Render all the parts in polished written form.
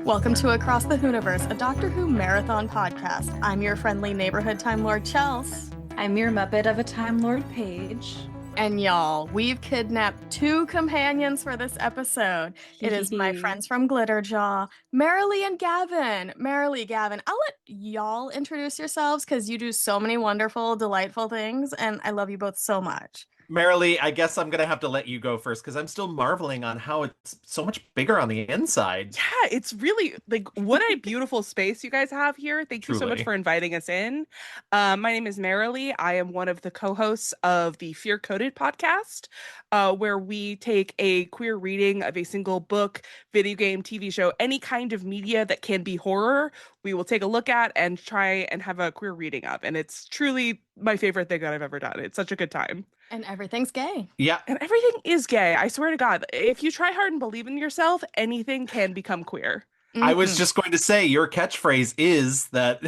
Welcome to Across the Whoniverse, a Doctor Who marathon podcast. I'm your friendly neighborhood Time Lord Chels. I'm your Muppet of a Time Lord Paige. And y'all, we've kidnapped 2 companions for this episode. It is my friends from Glitterjaw, Merrilee and Gavin. Merrilee, Gavin, I'll let y'all introduce yourselves because you do so many wonderful, delightful things, and I love you both so much. Merrilee, I guess I'm gonna have to let you go first because I'm still marveling on how it's so much bigger on the inside. Yeah, it's really like what a beautiful space you guys have here. Thank you so much Truly. for inviting us in. My name is Merrilee. I am one of the co-hosts of the Fear Coded podcast, where we take a queer reading of a single book, video game, TV show, any kind of media that can be horror. We will take a look at and try and have a queer reading of. And it's truly my favorite thing that I've ever done. It's such a good time. And everything's gay. Yeah. And everything is gay. I swear to God, if you try hard and believe in yourself, anything can become queer. I was just going to say your catchphrase is that,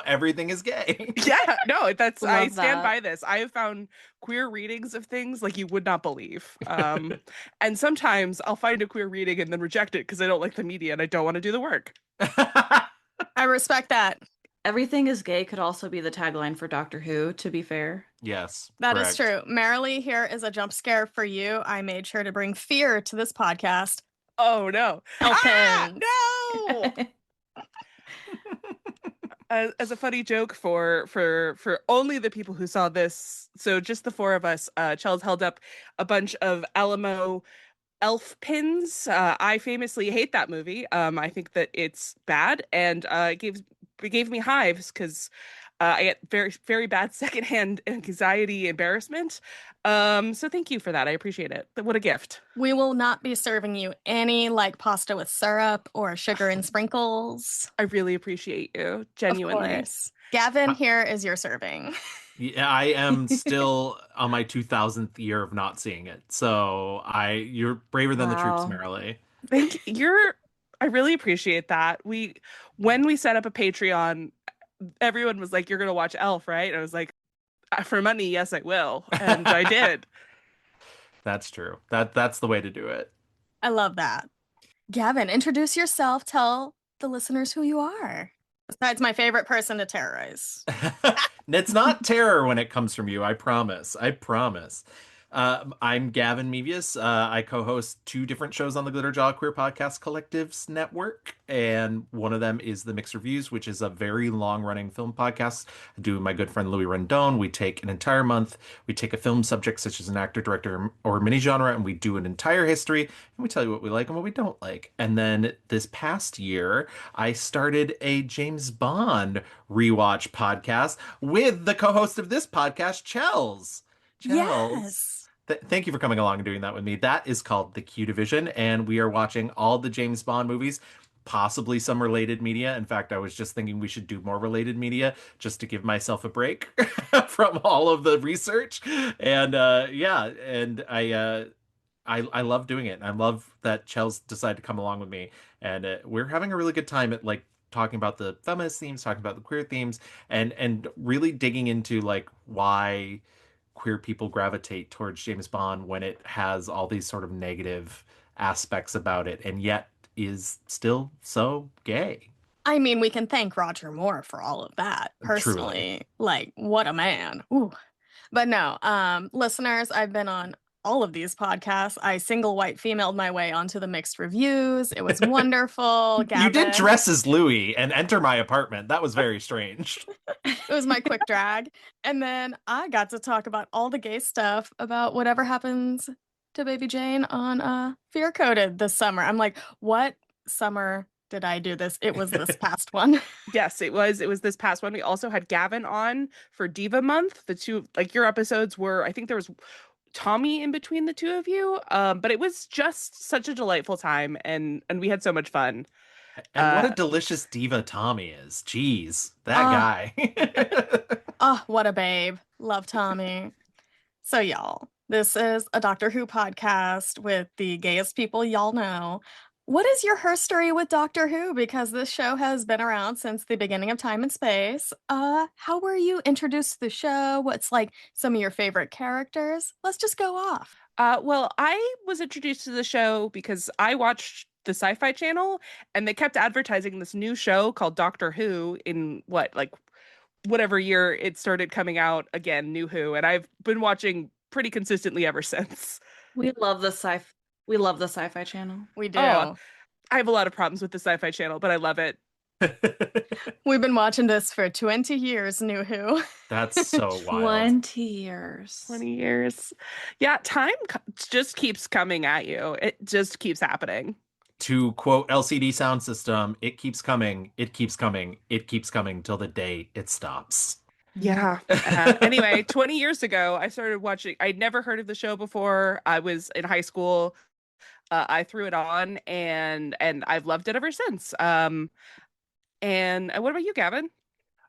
everything is gay. Yeah, no, I stand that. by this. I have found queer readings of things like you would not believe. And sometimes I'll find a queer reading and then reject it because I don't like the media and I don't want to do the work. I respect that. Everything is gay could also be the tagline for Doctor Who, to be fair. Yes. That is true. Merrilee, here is a jump scare for you. I made sure to bring fear to this podcast. Oh, no. Okay. No! As a funny joke for only the people who saw this, so just the 4 of us, Chels held up a bunch of Alamo elf pins. I famously hate that movie. I think that it's bad, and it gave me hives because I get very, very bad secondhand anxiety, embarrassment. So thank you for that. I appreciate it. What a gift. We will not be serving you any like pasta with syrup or sugar and sprinkles. I really appreciate you, genuinely. Of course. Gavin, here is your serving. Yeah, I am still on my 2000th year of not seeing it. So you're braver than the troops, Wow. Merrilee. Thank you. I really appreciate that. When we set up a Patreon, everyone was like, "You're gonna watch Elf, right?" And I was like, "For money, yes, I will," and I did. That's true. That's the way to do it. I love that. Gavin, introduce yourself. Tell the listeners who you are. Besides my favorite person to terrorize. It's not terror when it comes from you. I promise. I'm Gavin Mevius. I co-host 2 different shows on the Glitterjaw Queer Podcast Collectives Network, and one of them is the Mixed Reviews, which is a very long-running film podcast I do with my good friend Louis Rendon. We take an entire month, we take a film subject such as an actor, director, or mini-genre, and we do an entire history, and we tell you what we like and what we don't like. And then this past year, I started a James Bond rewatch podcast with the co-host of this podcast, Chels. Yes. Thank you for coming along and doing that with me. That is called The Q Division, and we are watching all the James Bond movies, possibly some related media. In fact, I was just thinking we should do more related media just to give myself a break from all of the research. And I love doing it. And I love that Chels decided to come along with me, and we're having a really good time at talking about the feminist themes, talking about the queer themes, and really digging into why queer people gravitate towards James Bond when it has all these sort of negative aspects about it and yet is still so gay. I mean, we can thank Roger Moore for all of that, personally. Truly. What a man. Ooh. But no, listeners, I've been on all of these podcasts. I single white femaled my way onto the Mixed Reviews. It was wonderful. Gavin, you did dress as Louis and enter my apartment. That was very strange. It was my quick drag. And then I got to talk about all the gay stuff about whatever happens to Baby Jane on Fear Coded this summer. I'm like, what summer did I do this? It was this past one. Yes, it was this past one. We also had Gavin on for Diva Month. The 2, your episodes were, I think there was Tommy in between the 2 of you. But it was just such a delightful time, and we had so much fun. And what a delicious diva Tommy is. Jeez, that guy. Oh, what a babe. Love Tommy. So y'all, this is a Doctor Who podcast with the gayest people y'all know. What is your history with Doctor Who? Because this show has been around since the beginning of time and space. How were you introduced to the show? What's like some of your favorite characters? Let's just go off. Well, I was introduced to the show because I watched the Sci-Fi Channel, and they kept advertising this new show called Doctor Who in whatever year it started coming out again, New Who, and I've been watching pretty consistently ever since. We love the Sci-Fi Channel. We do. Oh, I have a lot of problems with the Sci-Fi Channel, but I love it. We've been watching this for 20 years, New Who. That's so wild. 20 years. 20 years. Yeah, time just keeps coming at you. It just keeps happening. To quote LCD Sound System, it keeps coming, it keeps coming, it keeps coming till the day it stops. Yeah. Anyway, 20 years ago, I started watching. I'd never heard of the show before. I was in high school. I threw it on, and I've loved it ever since. And what about you, Gavin?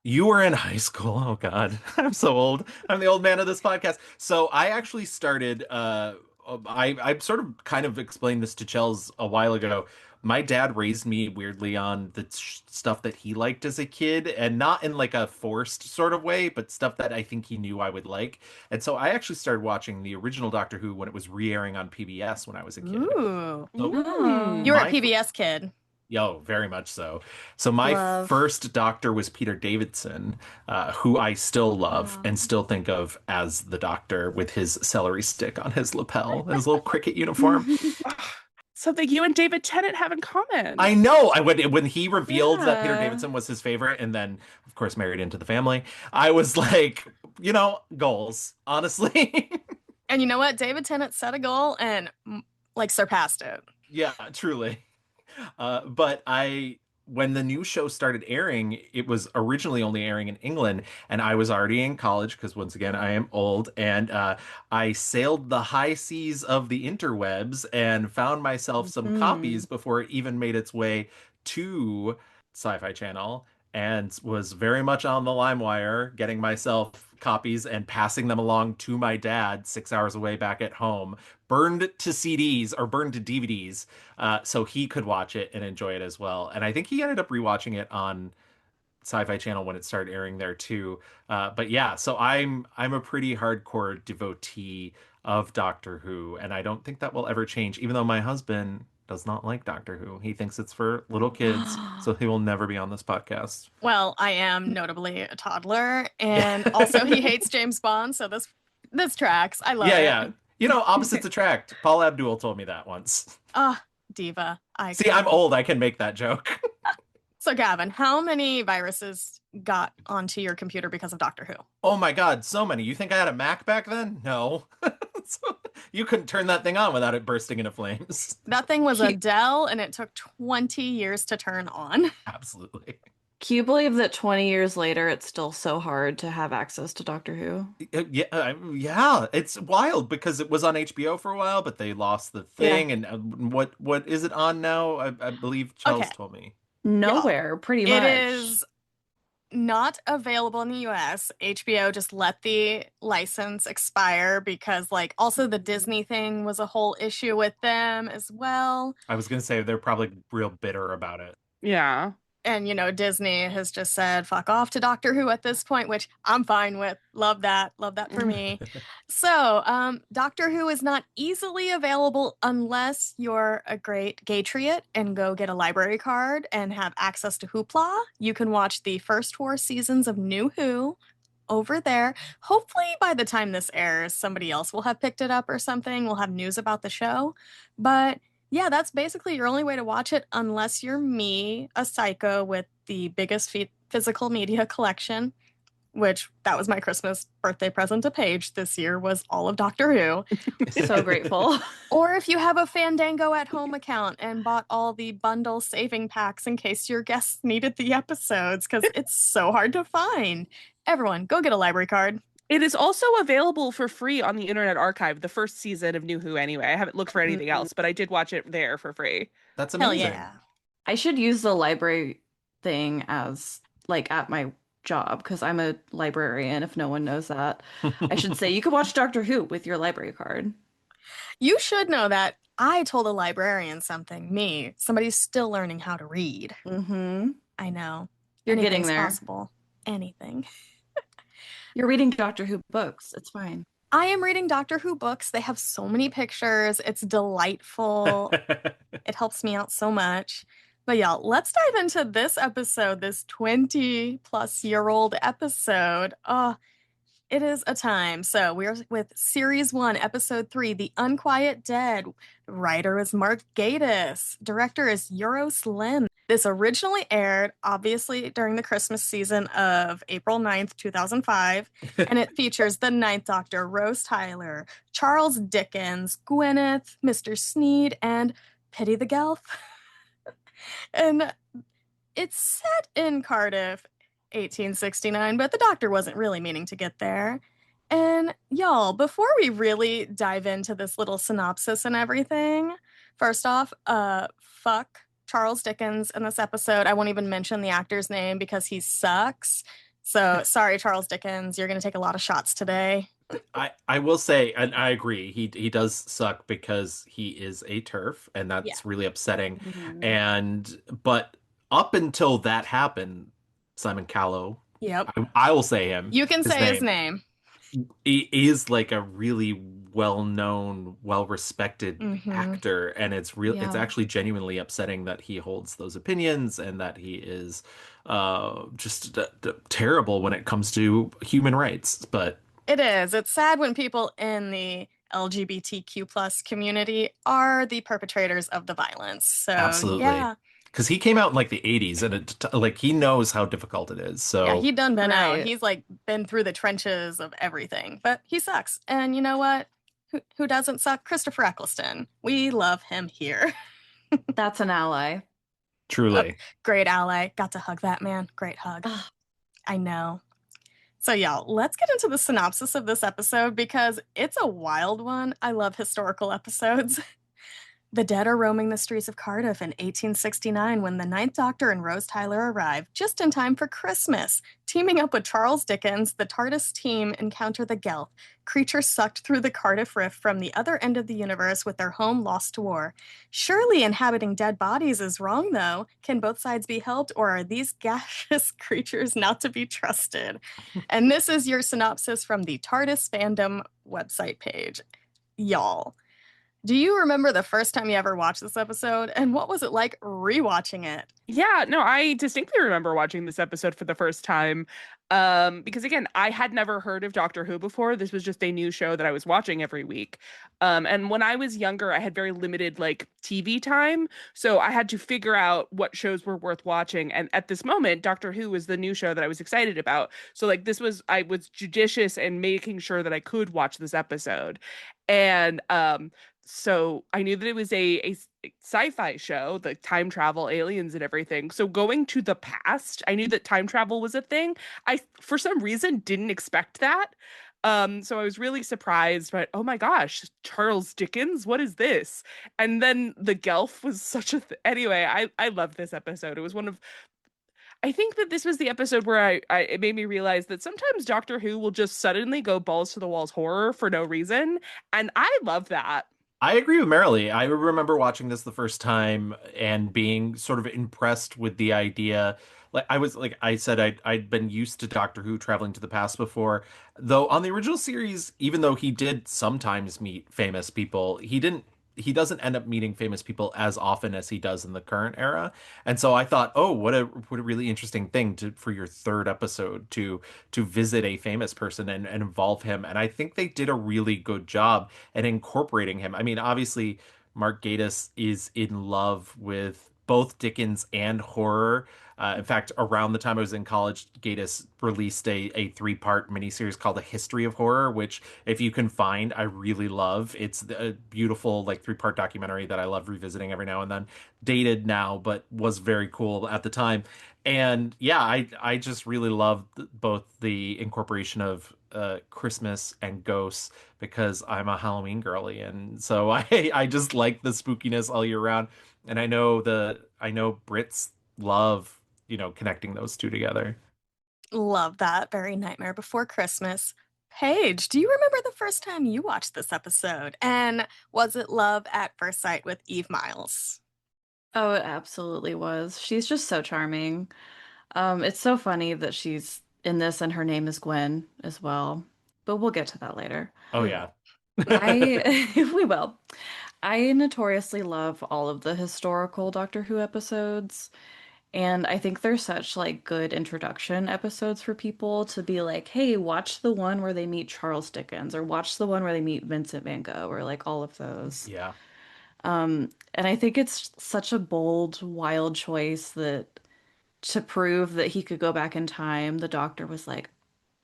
You were in high school. Oh God, I'm so old. I'm the old man of this podcast. So I actually started. I sort of kind of explained this to Chels a while ago. My dad raised me weirdly on the stuff that he liked as a kid, and not in like a forced sort of way, but stuff that I think he knew I would like. And so I actually started watching the original Doctor Who when it was re-airing on PBS when I was a kid. Ooh. So You were a PBS kid. Yo, very much so. So my first Doctor was Peter Davidson, who I still love and still think of as the Doctor with his celery stick on his lapel, his little cricket uniform. Something you and David Tennant have in common. I know. When he revealed that Peter Davidson was his favorite, and then of course married into the family, I was like, goals, honestly. And you know what? David Tennant set a goal and like surpassed it. Yeah, truly. But when the new show started airing, it was originally only airing in England, and I was already in college because once again, I am old, and I sailed the high seas of the interwebs and found myself some copies before it even made its way to Sci-Fi Channel, and was very much on the LimeWire, getting myself copies and passing them along to my dad 6 hours away back at home, burned to CDs or burned to DVDs, so he could watch it and enjoy it as well. And I think he ended up rewatching it on Sci-Fi Channel when it started airing there too. But yeah, so I'm a pretty hardcore devotee of Doctor Who, and I don't think that will ever change, even though my husband does not like Doctor Who. He thinks it's for little kids, so he will never be on this podcast. Well, I am notably a toddler, and also he hates James Bond, so this tracks. I love it. Yeah. Opposites attract. Paul Abdul told me that once. Diva. See, I'm old. I can make that joke. So, Gavin, how many viruses got onto your computer because of Doctor Who? Oh my God, so many. You think I had a Mac back then? No. You couldn't turn that thing on without it bursting into flames. That thing was a Dell, and it took 20 years to turn on. Absolutely. Can you believe that 20 years later, it's still so hard to have access to Doctor Who? Yeah, it's wild because it was on HBO for a while, but they lost the thing. Yeah. And what is it on now? I believe Chels told me. Nowhere, pretty much. It is not available in the US. HBO just let the license expire because, also the Disney thing was a whole issue with them as well. I was going to say they're probably real bitter about it. Yeah. And, Disney has just said, fuck off to Doctor Who at this point, which I'm fine with. Love that. Love that for me. So, Doctor Who is not easily available unless you're a great Gatriot and go get a library card and have access to Hoopla. You can watch the first 4 seasons of New Who over there. Hopefully, by the time this airs, somebody else will have picked it up or something. We'll have news about the show. But yeah, that's basically your only way to watch it unless you're me, a psycho with the biggest physical media collection, which that was my Christmas birthday present to Paige this year, was all of Doctor Who. So grateful. Or if you have a Fandango at home account and bought all the bundle saving packs in case your guests needed the episodes, because it's so hard to find. Everyone, go get a library card. It is also available for free on the Internet Archive, the first season of New Who anyway. I haven't looked for anything else, but I did watch it there for free. That's amazing. Hell yeah. I should use the library thing as, at my job, because I'm a librarian, if no one knows that. I should say, you could watch Doctor Who with your library card. You should know that. I told a librarian something. Me, somebody's still learning how to read. Mm-hmm. I know. You're getting Anything's there. possible. Anything. You're reading Doctor Who books. It's fine. I am reading Doctor Who books. They have so many pictures. It's delightful. It helps me out so much. But y'all, let's dive into this episode, this 20-plus-year-old episode. Oh, it is a time. So we're with Series 1, Episode 3, The Unquiet Dead. Writer is Mark Gatiss. Director is Euros Lim. This originally aired, obviously, during the Christmas season of April 9th, 2005, and it features the Ninth Doctor, Rose Tyler, Charles Dickens, Gwyneth, Mr. Sneed, and Pity the Gelth. And it's set in Cardiff, 1869, but the Doctor wasn't really meaning to get there. And y'all, before we really dive into this little synopsis and everything, first off, fuck Charles Dickens in this episode. I won't even mention the actor's name because he sucks. So sorry, Charles Dickens, you're gonna take a lot of shots today. I will say, and I agree, he does suck because he is a TERF, and that's really upsetting. But up until that happened, Simon Callow, Yep. I will say him. You can say his name. He is like a really well-known, well-respected actor, and it's actually genuinely upsetting that he holds those opinions and that he is just terrible when it comes to human rights. But it is. It's sad when people in the LGBTQ plus community are the perpetrators of the violence. So absolutely. Yeah. Because he came out in like the 80s, and he knows how difficult it is. So yeah, he done been out. He's like been through the trenches of everything, but he sucks. And you know what? Who doesn't suck? Christopher Eccleston. We love him here. That's an ally. Truly. Great ally. Got to hug that man. Great hug. I know. So y'all, let's get into the synopsis of this episode because it's a wild one. I love historical episodes. The dead are roaming the streets of Cardiff in 1869 when the Ninth Doctor and Rose Tyler arrive, just in time for Christmas. Teaming up with Charles Dickens, the TARDIS team encounter the Gelth, creatures sucked through the Cardiff Rift from the other end of the universe with their home lost to war. Surely inhabiting dead bodies is wrong, though. Can both sides be helped, or are these gaseous creatures not to be trusted? And this is your synopsis from the TARDIS fandom website page. Y'all, do you remember the first time you ever watched this episode? And what was it like rewatching it? Yeah, no, I distinctly remember watching this episode for the first time. Because again, I had never heard of Doctor Who before. This was just a new show that I was watching every week. And when I was younger, I had very limited like TV time. So I had to figure out what shows were worth watching. And at this moment, Doctor Who was the new show that I was excited about. So like I was judicious in making sure that I could watch this episode. And so I knew that it was a sci-fi show, the time travel, aliens and everything. So going to the past, I knew that time travel was a thing. I, for some reason, didn't expect that. So I was really surprised, but oh my gosh, Charles Dickens, what is this? And then the Gelth was such a anyway, I love this episode. It was one of I think that this was the episode where it made me realize that sometimes Doctor Who will just suddenly go balls to the walls horror for no reason, and I love that. I agree with Merrilee. I remember watching this the first time and being sort of impressed with the idea. Like I said, I'd been used to Doctor Who traveling to the past before. Though on the original series, even though he did sometimes meet famous people, he doesn't end up meeting famous people as often as he does in the current era. And so I thought, oh, what a really interesting thing for your third episode to visit a famous person and involve him. And I think they did a really good job at incorporating him. I mean, obviously, Mark Gatiss is in love with both Dickens and horror. In fact, around the time I was in college, Gatiss released a three-part miniseries called A History of Horror, which, if you can find, I really love. It's a beautiful, like, three-part documentary that I love revisiting every now and then. Dated now, but was very cool at the time. And yeah, I just really love both the incorporation of Christmas and ghosts because I'm a Halloween girly, and so I just like the spookiness all year round. And I know Brits love connecting those two together. Love that. Very Nightmare Before Christmas. Paige, do you remember the first time you watched this episode? And was it love at first sight with Eve Myles? Oh, it absolutely was. She's just so charming. It's so funny that she's in this and her name is Gwen as well. But we'll get to that later. Oh We yeah. will. We will. I notoriously love all of the historical Doctor Who episodes, and I think they're such like good introduction episodes for people to be like, hey, watch the one where they meet Charles Dickens, or watch the one where they meet Vincent van Gogh, or like all of those. Yeah. And I think it's such a bold, wild choice that to prove that he could go back in time, the Doctor was like,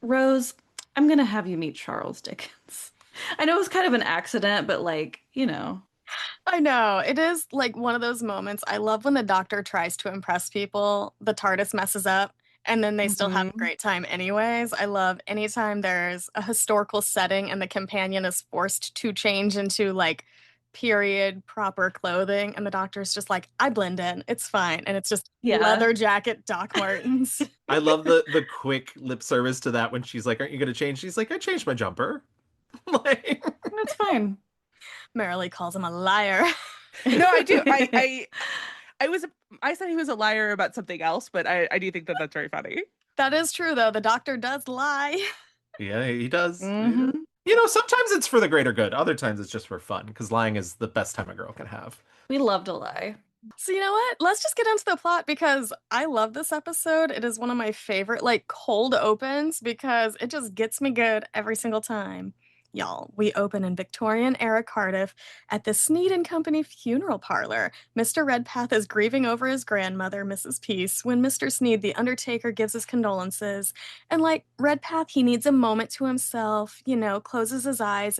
Rose, I'm gonna have you meet Charles Dickens. I know it was kind of an accident, but like, you know. I know. It is like one of those moments. I love when the Doctor tries to impress people, the TARDIS messes up, and then they still have a Mhm. great time anyways. I love anytime there's a historical setting and the companion is forced to change into like period proper clothing, and the Doctor's just like, I blend in, it's fine. And it's just Yeah, leather jacket, Doc Martens. I love the quick lip service to that when she's like, "Aren't you gonna change?" She's like, "I changed my jumper." Like, that's fine. Merrilee calls him a liar. No, I do. I was I said he was a liar about something else, but I do think that that's very funny. That is true, though. The Doctor does lie. yeah, he does. Hmm. You know, sometimes it's for the greater good. Other times it's just for fun because lying is the best time a girl can have. We love to lie. So you know what? Let's just get into the plot because I love this episode. It is one of my favorite like cold opens because it just gets me good every single time. Y'all, we open in Victorian era Cardiff at the Sneed and Company funeral parlor. Mr. Redpath is grieving over his grandmother, Mrs. Peace, when Mr. Sneed, the undertaker, gives his condolences. And like Redpath, he needs a moment to himself, closes his eyes.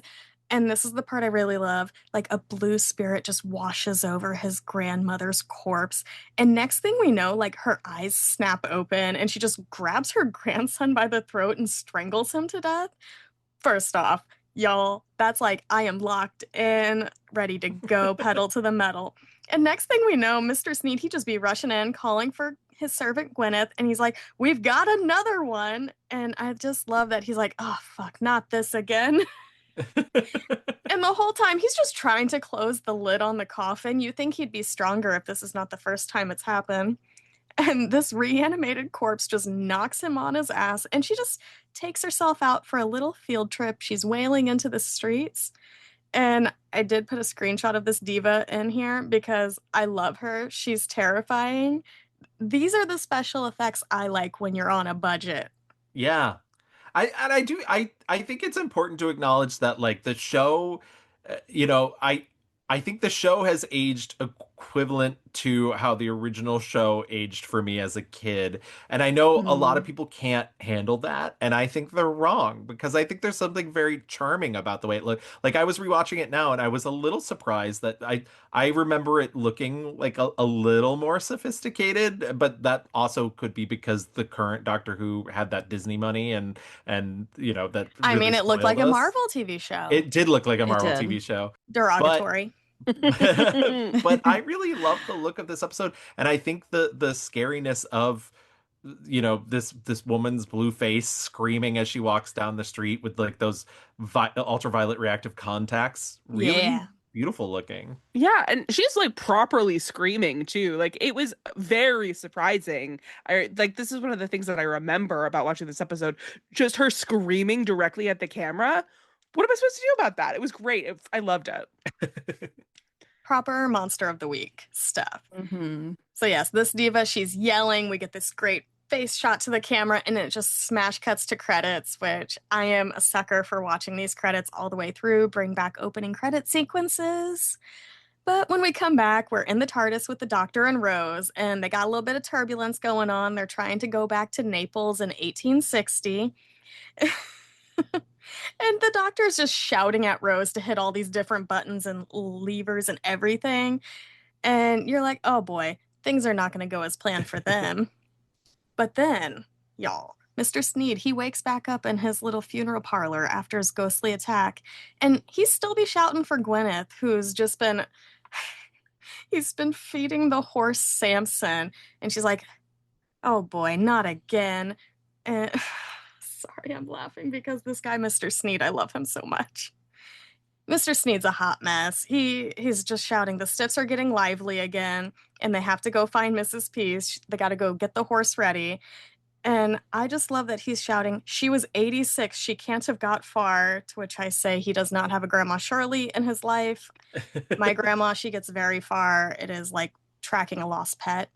And this is the part I really love. Like a blue spirit just washes over his grandmother's corpse. And next thing we know, like her eyes snap open and she just grabs her grandson by the throat and strangles him to death. First off, y'all, that's like I am locked in, ready to go, pedal to the metal. And next thing we know, Mr. Sneed, he just be rushing in, calling for his servant Gwyneth, and he's like, we've got another one. And I just love that he's like, oh, fuck, not this again. And the whole time, he's just trying to close the lid on the coffin. You think he'd be stronger if this is not the first time it's happened. And this reanimated corpse just knocks him on his ass, and she just takes herself out for a little field trip. She's wailing into the streets. And I did put a screenshot of this diva in here because I love her. She's terrifying. These are the special effects I like when you're on a budget. Yeah. I think it's important to acknowledge that like the show I think the show has aged equivalent to how the original show aged for me as a kid. And I know a lot of Mm. people can't handle that, and I think they're wrong because I think there's something very charming about the way it looked. Like I was rewatching it now and I was a little surprised that I remember it looking like a little more sophisticated, but that also could be because the current Doctor Who had that Disney money and that I really mean, it looked spoiled like a us. Marvel TV show. It did look like a It Marvel did. TV show. But Derogatory. but I really love the look of this episode, and I think the scariness of this woman's blue face screaming as she walks down the street with like those ultraviolet reactive contacts, really Yeah. beautiful looking. Yeah, and she's like properly screaming too. Like it was very surprising. I like this is one of the things that I remember about watching this episode. Just her screaming directly at the camera. What am I supposed to do about that? It was great. I loved it. Proper monster of the week stuff. Hmm. So yes, this diva, she's yelling. We get this great face shot to the camera, and it just smash cuts to credits, which I am a sucker for watching these credits all the way through, bring back opening credit sequences. But when we come back, we're in the TARDIS with the Doctor and Rose, and they got a little bit of turbulence going on. They're trying to go back to Naples in 1860. And the Doctor is just shouting at Rose to hit all these different buttons and levers and everything. And you're like, oh boy, things are not going to go as planned for them. But then, y'all, Mr. Sneed, he wakes back up in his little funeral parlor after his ghostly attack, and he's still be shouting for Gwyneth, who's just been he's been feeding the horse Samson, and she's like, oh boy, not again. And sorry, I'm laughing because this guy, Mr. Sneed, I love him so much. Mr. Sneed's a hot mess. He's just shouting, the stiffs are getting lively again, and they have to go find Mrs. Peace. They got to go get the horse ready. And I just love that he's shouting, she was 86. She can't have got far. To which I say he does not have a Grandma Shirley in his life. My grandma, she gets very far. It is like tracking a lost pet.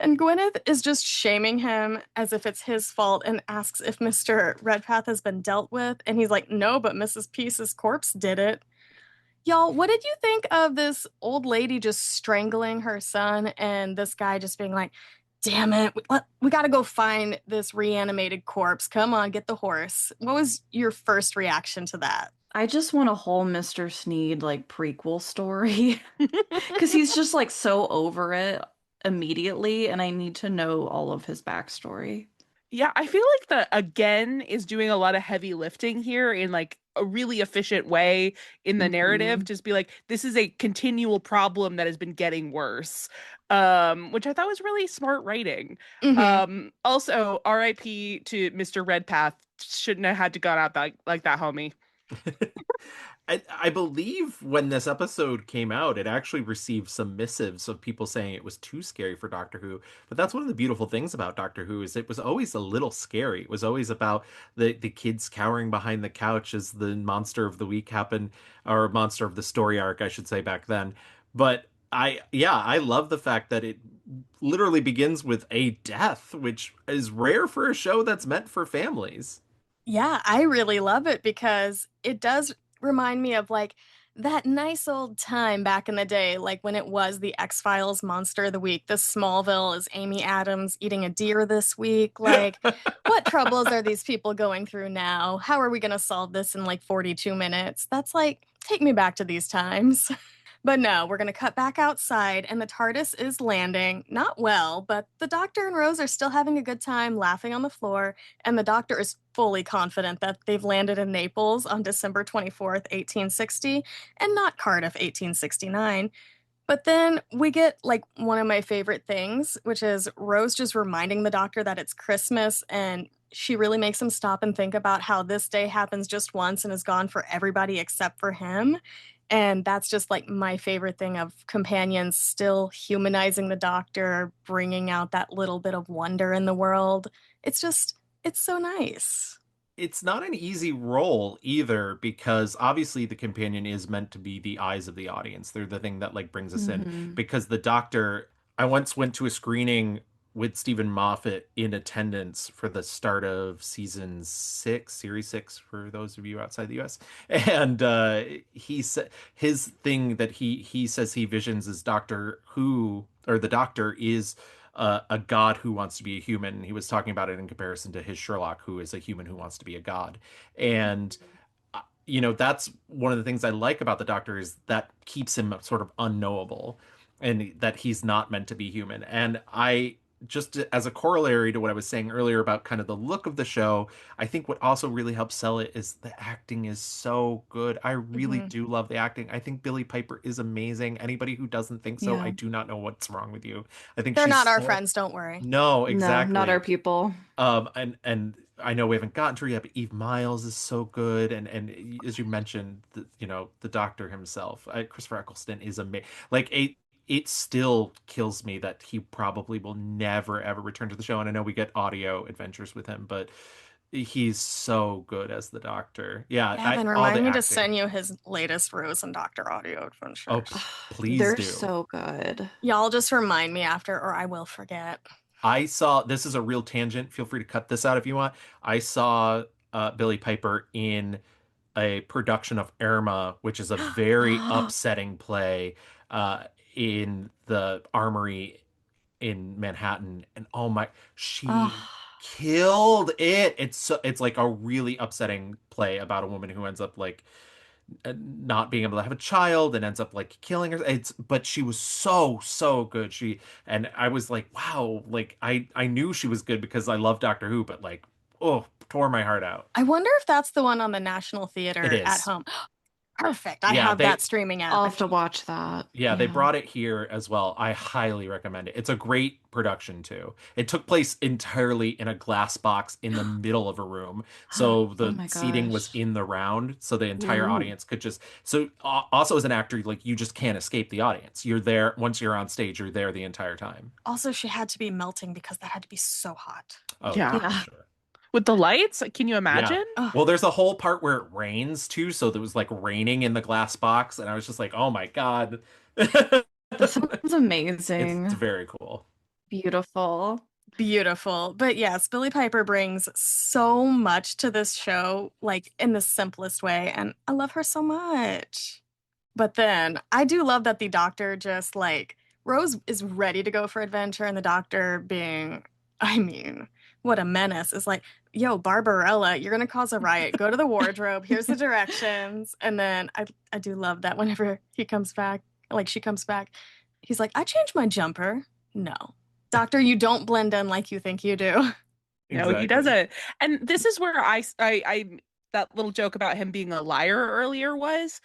And Gwyneth is just shaming him as if it's his fault and asks if Mr. Redpath has been dealt with. And he's like, no, but Mrs. Peace's corpse did it. Y'all, what did you think of this old lady just strangling her son and this guy just being like, damn it, we got to go find this reanimated corpse. Come on, get the horse. What was your first reaction to that? I just want a whole Mr. Sneed like prequel story because he's just like so over it immediately, and I need to know all of his backstory. Yeah, I feel like the again is doing a lot of heavy lifting here in like a really efficient way in the narrative. Just be like, this is a continual problem that has been getting worse. Which I thought was really smart writing. Also, R.I.P. to Mr. Redpath. Shouldn't have had to go out like that, homie. I believe when this episode came out, it actually received some missives of people saying it was too scary for Doctor Who. But that's one of the beautiful things about Doctor Who is it was always a little scary. It was always about the kids cowering behind the couch as the monster of the week happened, or monster of the story arc, I should say, back then. But I love the fact that it literally begins with a death, which is rare for a show that's meant for families. Yeah, I really love it because it does remind me of like that nice old time back in the day, like when it was the X-Files Monster of the Week. The Smallville is Amy Adams eating a deer this week. Like, what troubles are these people going through now? How are we going to solve this in like 42 minutes? That's like, take me back to these times. But no, we're going to cut back outside, and the TARDIS is landing. Not well, but the Doctor and Rose are still having a good time laughing on the floor, and the Doctor is fully confident that they've landed in Naples on December 24th, 1860, and not Cardiff, 1869. But then we get like one of my favorite things, which is Rose just reminding the Doctor that it's Christmas, and she really makes him stop and think about how this day happens just once and is gone for everybody except for him. And that's just like my favorite thing of companions still humanizing the Doctor, bringing out that little bit of wonder in the world. It's just, it's so nice. It's not an easy role either because obviously the companion is meant to be the eyes of the audience. They're the thing that like brings us in because the Doctor, I once went to a screening with Stephen Moffat in attendance for the start of season 6, series 6 for those of you outside the US. And he said his thing that he says he visions is Doctor Who, or the Doctor is a god who wants to be a human. He was talking about it in comparison to his Sherlock, who is a human who wants to be a god. And you know, that's one of the things I like about the Doctor is that keeps him sort of unknowable and that he's not meant to be human. And I just as a corollary to what I was saying earlier about kind of the look of the show, I think what also really helps sell it is the acting is so good. I really do love the acting. I think Billie Piper is amazing. Anybody who doesn't think so, I do not know what's wrong with you. I think they're she's not our friends, don't worry. No, exactly. No, not our people. And I know we haven't gotten to her yet, but Eve Myles is so good, and as you mentioned, the Doctor himself, Christopher Eccleston is amazing. Like it still kills me that he probably will never ever return to the show. And I know we get audio adventures with him, but he's so good as the Doctor. Yeah, Gavin, remind me to send you his latest Rose and Doctor audio adventures. Oh, please They're do. so good. Y'all just remind me after, or I will forget. I saw, this is a real tangent. Feel free to cut this out if you want. I saw Billie Piper in a production of Irma, which is a very upsetting play in the Armory in Manhattan. And oh my, she killed it. It's like a really upsetting play about a woman who ends up like not being able to have a child and ends up like killing her. But she was so good. And I was like, wow, like I knew she was good because I love Doctor Who, but like, oh, tore my heart out. I wonder if that's the one on the National Theater at home. Perfect. I Yeah, have that streaming I'll app. have to watch that. Yeah, they brought it here as well. I highly recommend it. It's a great production too. It took place entirely in a glass box in the middle of a room. So Oh the my seating was gosh. in the round, so the entire Ooh. audience could just also as an actor, like you just can't escape the audience. You're there once you're on stage, you're there the entire time. Also, she had to be melting because that had to be so hot. Oh yeah, Yeah. for Yeah. sure. With the lights, can you Yeah. imagine? Ugh. Well, there's a whole part where it rains too, so there was like raining in the glass box, and I was just like, "Oh my God." This sounds It's amazing. very cool. Beautiful. Beautiful. But yes, Billie Piper brings so much to this show, like in the simplest way, and I love her so much. But then I do love that the doctor just like Rose is ready to go for adventure, and the doctor being, I mean, what a menace, is like, yo, Barbarella, you're gonna cause a riot. Go to the wardrobe. Here's the directions. And then I do love that whenever he comes back, like she comes back, he's like, I changed my jumper. No. Doctor, you don't blend in like you think you do. No, he Exactly. doesn't. And this is where that little joke about him being a liar earlier was,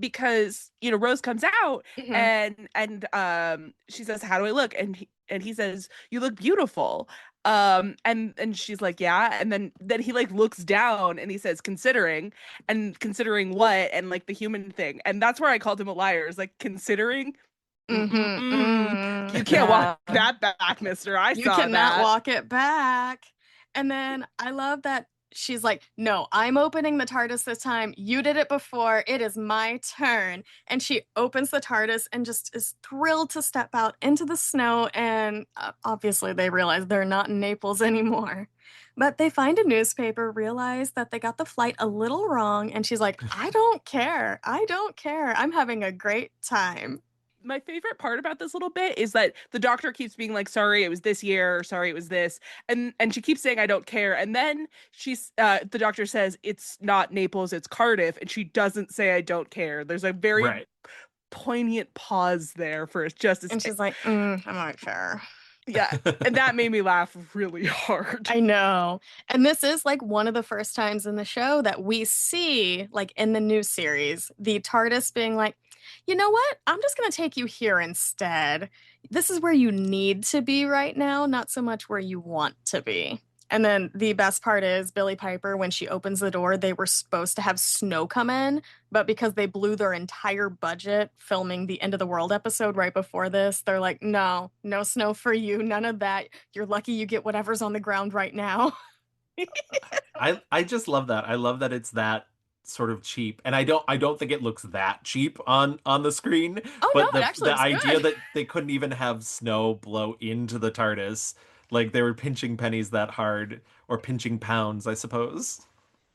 because Rose comes out Mhm. and she says, "How do I look?" And he says, "You look beautiful." And she's like, "Yeah." And then he like looks down and he says, "Considering," and considering what, and like the human thing. And that's where I called him a liar. Is like considering. Mhm. You Mm. can't walk Yeah. that back, mister. I You saw cannot that. walk it back. And then I love that she's like, no, I'm opening the TARDIS this time. You did it before. It is my turn. And she opens the TARDIS and just is thrilled to step out into the snow. And obviously, they realize they're not in Naples anymore. But they find a newspaper, realize that they got the flight a little wrong. And she's like, I don't care. I don't care. I'm having a great time. My favorite part about this little bit is that the doctor keeps being like, sorry it was this year, or sorry it was this, and she keeps saying I don't care, and then the doctor says it's not Naples, it's Cardiff, and she doesn't say I don't care. There's a very Right. poignant pause there for just a And second. she's like, I'm not sure. Yeah, and that made me laugh really hard. I know. And this is like one of the first times in the show that we see, like in the new series, the TARDIS being like, you know what? I'm just going to take you here instead. This is where you need to be right now, not so much where you want to be. And then the best part is Billie Piper, when she opens the door, they were supposed to have snow come in, but because they blew their entire budget filming the End of the World episode right before this, they're like, no, no snow for you, none of that. You're lucky you get whatever's on the ground right now. I just love that. I love that it's that sort of cheap. And I don't think it looks that cheap on the screen, Oh but no, it the actually looks idea good. that they couldn't even have snow blow into the TARDIS, like they were pinching pennies that hard, or pinching pounds, I suppose.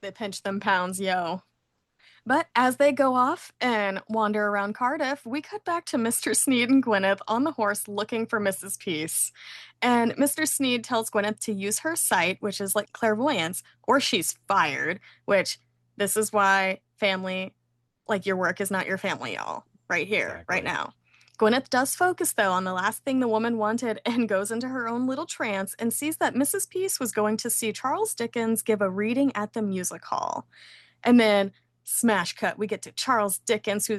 They pinch them pounds, yo. But as they go off and wander around Cardiff, we cut back to Mr. Sneed and Gwyneth on the horse looking for Mrs. Peace. And Mr. Sneed tells Gwyneth to use her sight, which is like clairvoyance, or she's fired, which this is why family, like your work is not your family, y'all. Right here, right Exactly. now. Gwyneth does focus, though, on the last thing the woman wanted and goes into her own little trance and sees that Mrs. Peace was going to see Charles Dickens give a reading at the music hall. And then smash cut, we get to Charles Dickens,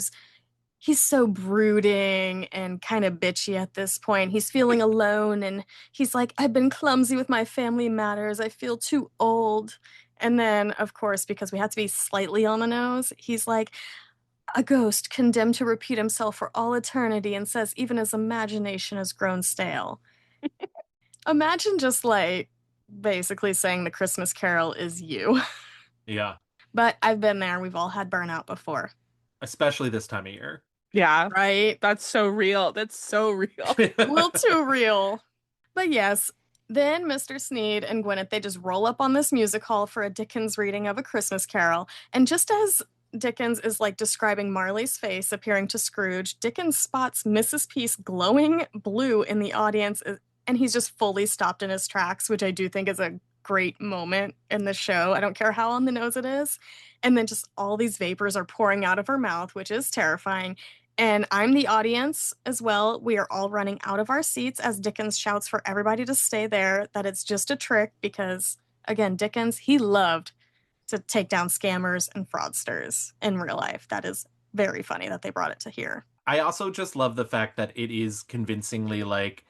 he's so brooding and kind of bitchy at this point. He's feeling alone and he's like, I've been clumsy with my family matters. I feel too old. And then, of course, because we have to be slightly on the nose, he's like, a ghost condemned to repeat himself for all eternity and says even his imagination has grown stale. Imagine just like basically saying the Christmas Carol is you. Yeah. But I've been there. We've all had burnout before, Especially this time of year. Yeah, right? that's so real. That's so real. A little too real. But yes, then Mr. Sneed and Gwyneth, they just roll up on this music hall for a Dickens reading of A Christmas Carol. And just as Dickens is like describing Marley's face appearing to Scrooge, Dickens spots Mrs. Peace glowing blue in the audience, and he's just fully stopped in his tracks, which I do think is a great moment in the show. I don't care how on the nose it is. And then just all these vapors are pouring out of her mouth, which is terrifying. And I'm the audience as well. We are all running out of our seats as Dickens shouts for everybody to stay there, that it's just a trick because, again, Dickens, he loved to take down scammers and fraudsters in real life. That is very funny that they brought it to here. I also just love the fact that it is convincingly like,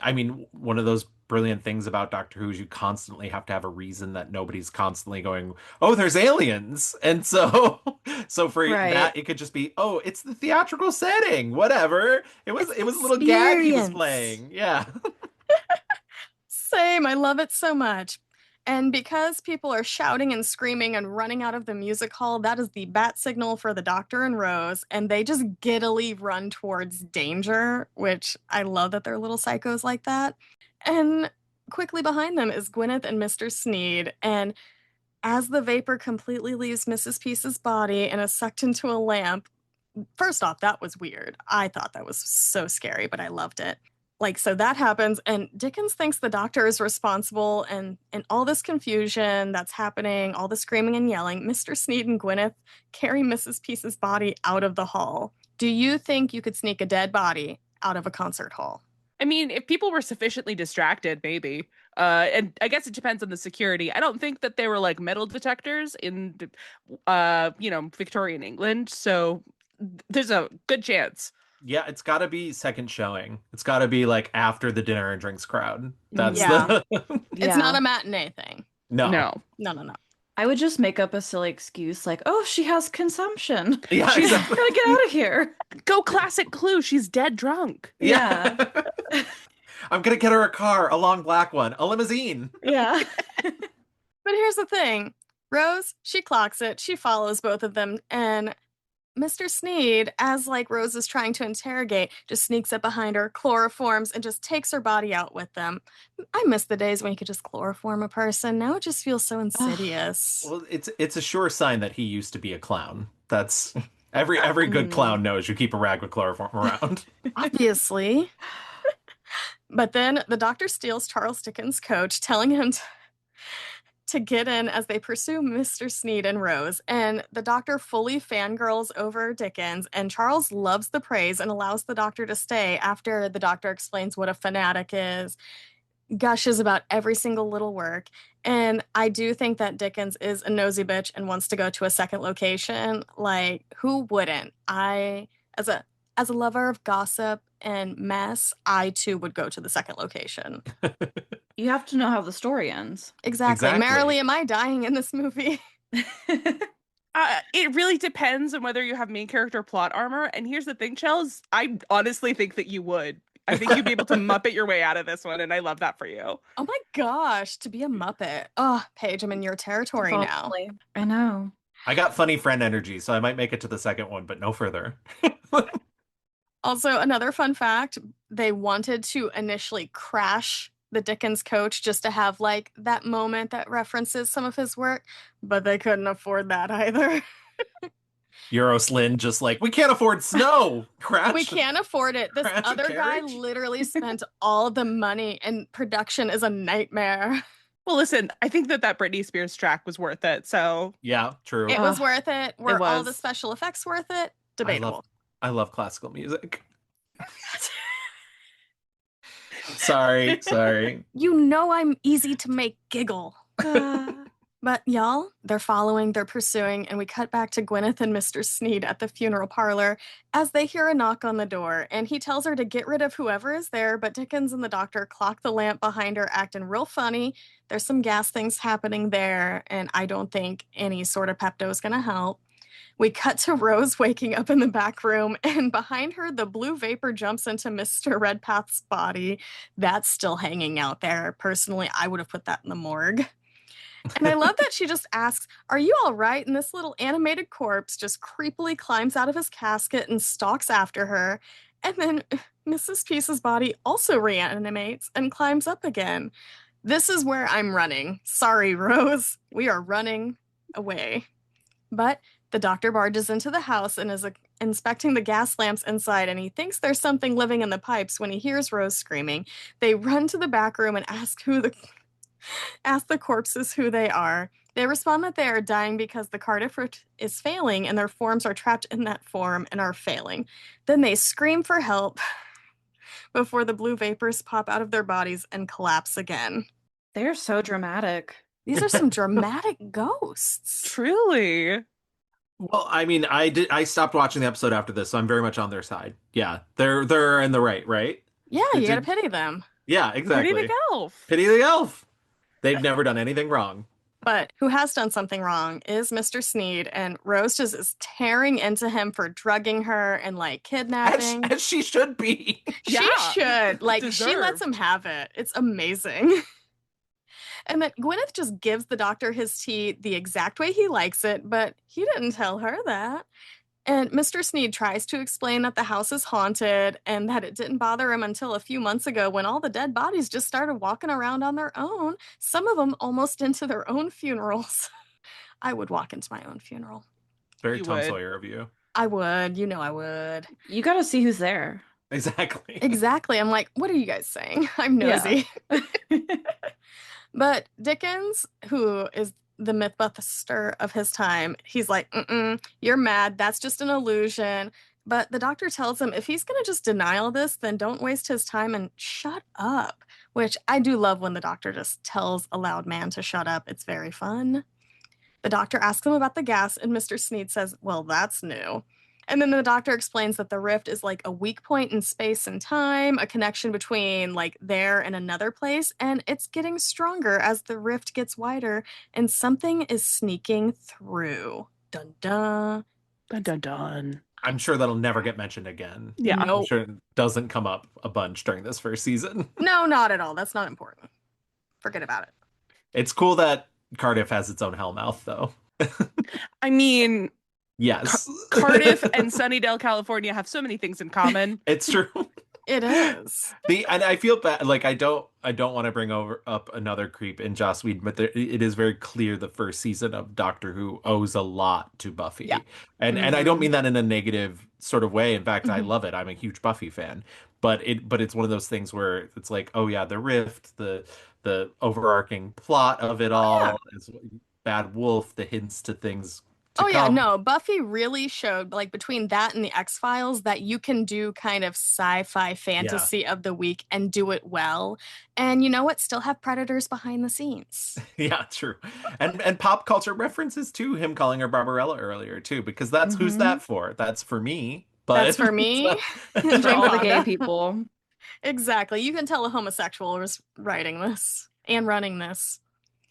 I mean, one of those brilliant things about Doctor Who is you constantly have to have a reason that nobody's constantly going, oh, there's aliens. And so for that, it could just be, oh, it's the theatrical setting, whatever. It was a little gag he was playing. Yeah. Same. I love it so much. And because people are shouting and screaming and running out of the music hall, that is the bat signal for the Doctor and Rose, and they just giddily run towards danger, which I love that they're little psychos like that. And quickly behind them is Gwyneth and Mr. Sneed, and as the vapor completely leaves Mrs. Peace's body and is sucked into a lamp, first off, that was weird. I thought that was so scary, but I loved it. So that happens, and Dickens thinks the Doctor is responsible, and in all this confusion that's happening, all the screaming and yelling, Mr. Sneed and Gwyneth carry Mrs. Peace's body out of the hall. Do you think you could sneak a dead body out of a concert hall? I mean, if people were sufficiently distracted, maybe. And I guess it depends on the security. I don't think that they were like metal detectors in, Victorian England. So there's a good chance. Yeah, it's got to be second showing. It's got to be like after the dinner and drinks crowd. That's It's not a matinee thing. No. I would just make up a silly excuse like, oh, she has consumption. Yeah, she's gotta get out of here. Go classic clue. She's dead drunk. Yeah. I'm gonna get her a car, a long black one, a limousine. Yeah. But here's the thing. Rose, she clocks it. She follows both of them, and Mr. Sneed, as Rose is trying to interrogate, just sneaks up behind her, chloroforms, and just takes her body out with them. I miss the days when you could just chloroform a person. Now it just feels so insidious. Well, it's a sure sign that he used to be a clown. That's every good clown knows you keep a rag with chloroform around. Obviously. But then the Doctor steals Charles Dickens' coach, telling him to get in as they pursue Mr. Sneed and Rose, and the Doctor fully fangirls over Dickens, and Charles loves the praise and allows the Doctor to stay after the Doctor explains what a fanatic is, gushes about every single little work, and I do think that Dickens is a nosy bitch and wants to go to a second location. Who wouldn't? As a lover of gossip and mess, I too would go to the second location. You have to know how the story ends. Exactly. Merrilee, am I dying in this movie? It really depends on whether you have main character plot armor. And here's the thing, Chels, I honestly think that you would. I think you'd be able to Muppet your way out of this one, and I love that for you. Oh my gosh, to be a Muppet. Oh, Paige, I'm in your territory now. I know. I got funny friend energy, so I might make it to the second one, but no further. Also, another fun fact, they wanted to initially crash the Dickens coach just to have that moment that references some of his work, but they couldn't afford that either. Euroslyn just we can't afford snow. Crash. We can't afford it. This other guy literally spent all the money, and production is a nightmare. Well, listen, I think that Britney Spears track was worth it. So yeah, true. It was worth it. Were all the special effects worth it? Debatable. I love classical music. Sorry. You know I'm easy to make giggle. But y'all, they're following, they're pursuing, and we cut back to Gwyneth and Mr. Sneed at the funeral parlor as they hear a knock on the door, and he tells her to get rid of whoever is there, but Dickens and the Doctor clock the lamp behind her, acting real funny. There's some gas things happening there, and I don't think any sort of Pepto is going to help. We cut to Rose waking up in the back room, and behind her, the blue vapor jumps into Mr. Redpath's body. That's still hanging out there. Personally, I would have put that in the morgue. And I love that she just asks, are you all right? And this little animated corpse just creepily climbs out of his casket and stalks after her. And then Mrs. Peace's body also reanimates and climbs up again. This is where I'm running. Sorry, Rose. We are running away. But the Doctor barges into the house and is inspecting the gas lamps inside, and he thinks there's something living in the pipes when he hears Rose screaming. They run to the back room and ask the corpses who they are. They respond that they are dying because the Cardiff route is failing and their forms are trapped in that form and are failing. Then they scream for help before the blue vapors pop out of their bodies and collapse again. They're so dramatic. These are some dramatic ghosts. Truly. Well, I mean, I stopped watching the episode after this, so I'm very much on their side. Yeah, they're in the right? Yeah, They you gotta did- pity them. yeah, Pretty the exactly. Gelth. Pity the elf. They've never done anything wrong. But who has done something wrong is Mr. Sneed, and Rose just is tearing into him for drugging her and like kidnapping. As she should be. She Yeah. should. Like, she lets him Deserved. have it. It's amazing. And that Gwyneth just gives the doctor his tea the exact way he likes it, but he didn't tell her that. And Mr. Sneed tries to explain that the house is haunted and that it didn't bother him until a few months ago when all the dead bodies just started walking around on their own, some of them almost into their own funerals. I would walk into my own funeral. Very You Tom would. Sawyer of you. I would. You know I would. You got to see who's there. Exactly. Exactly. I'm like, what are you guys saying? I'm nosy. Yeah. But Dickens, who is the mythbuster of his time, he's like, you're mad. That's just an illusion. But the doctor tells him if he's going to just deny all this, then don't waste his time and shut up. Which I do love when the doctor just tells a loud man to shut up. It's very fun. The doctor asks him about the gas, and Mr. Sneed says, well, that's new. And then the doctor explains that the rift is like a weak point in space and time, a connection between like there and another place, and it's getting stronger as the rift gets wider, and something is sneaking through. Dun dun. Dun dun dun. I'm sure that'll never get mentioned again. Yeah. I'm Nope. sure it doesn't come up a bunch during this first season. No, not at all. That's not important. Forget about it. It's cool that Cardiff has its own Hellmouth, though. I mean, Yes. Cardiff and Sunnydale, California have so many things in common. It's true. It is. And I feel bad. Like I don't want to bring up another creep in Joss Whedon, but it is very clear the first season of Doctor Who owes a lot to Buffy. Yeah. And I don't mean that in a negative sort of way. In fact, I love it. I'm a huge Buffy fan. But it's one of those things where it's like, oh yeah, the rift, the overarching plot of it all is Bad Wolf, the hints to things to Yeah, come. no, Buffy really showed, like, between that and the X-Files, that you can do kind of sci-fi fantasy of the week and do it well. And you know what? Still have predators behind the scenes. Yeah, true. And pop culture references to him calling her Barbarella earlier too, because that's who's that for? That's for me. But That's for me. For Jane all the gay Fonda. people. Exactly. You can tell a homosexual was writing this and running this.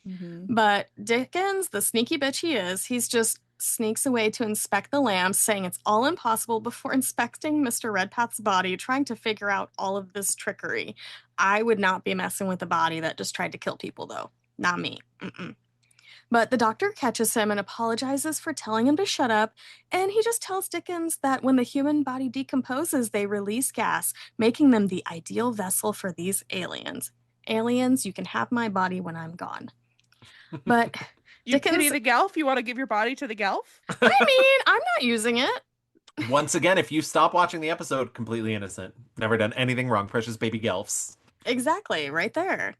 Mm-hmm. But Dickens, the sneaky bitch he is, he's just sneaks away to inspect the lamb, saying it's all impossible before inspecting Mr. Redpath's body, trying to figure out all of this trickery. I would not be messing with a body that just tried to kill people, though. Not me. But the doctor catches him and apologizes for telling him to shut up, and he just tells Dickens that when the human body decomposes, they release gas, making them the ideal vessel for these aliens. Aliens, you can have my body when I'm gone. But You Dickens- pity the Gelth? You want to give your body to the Gelth? I mean, I'm not using it. once again, if you stop watching the episode, completely innocent. Never done anything wrong. Precious baby Gelfs. Exactly, right there.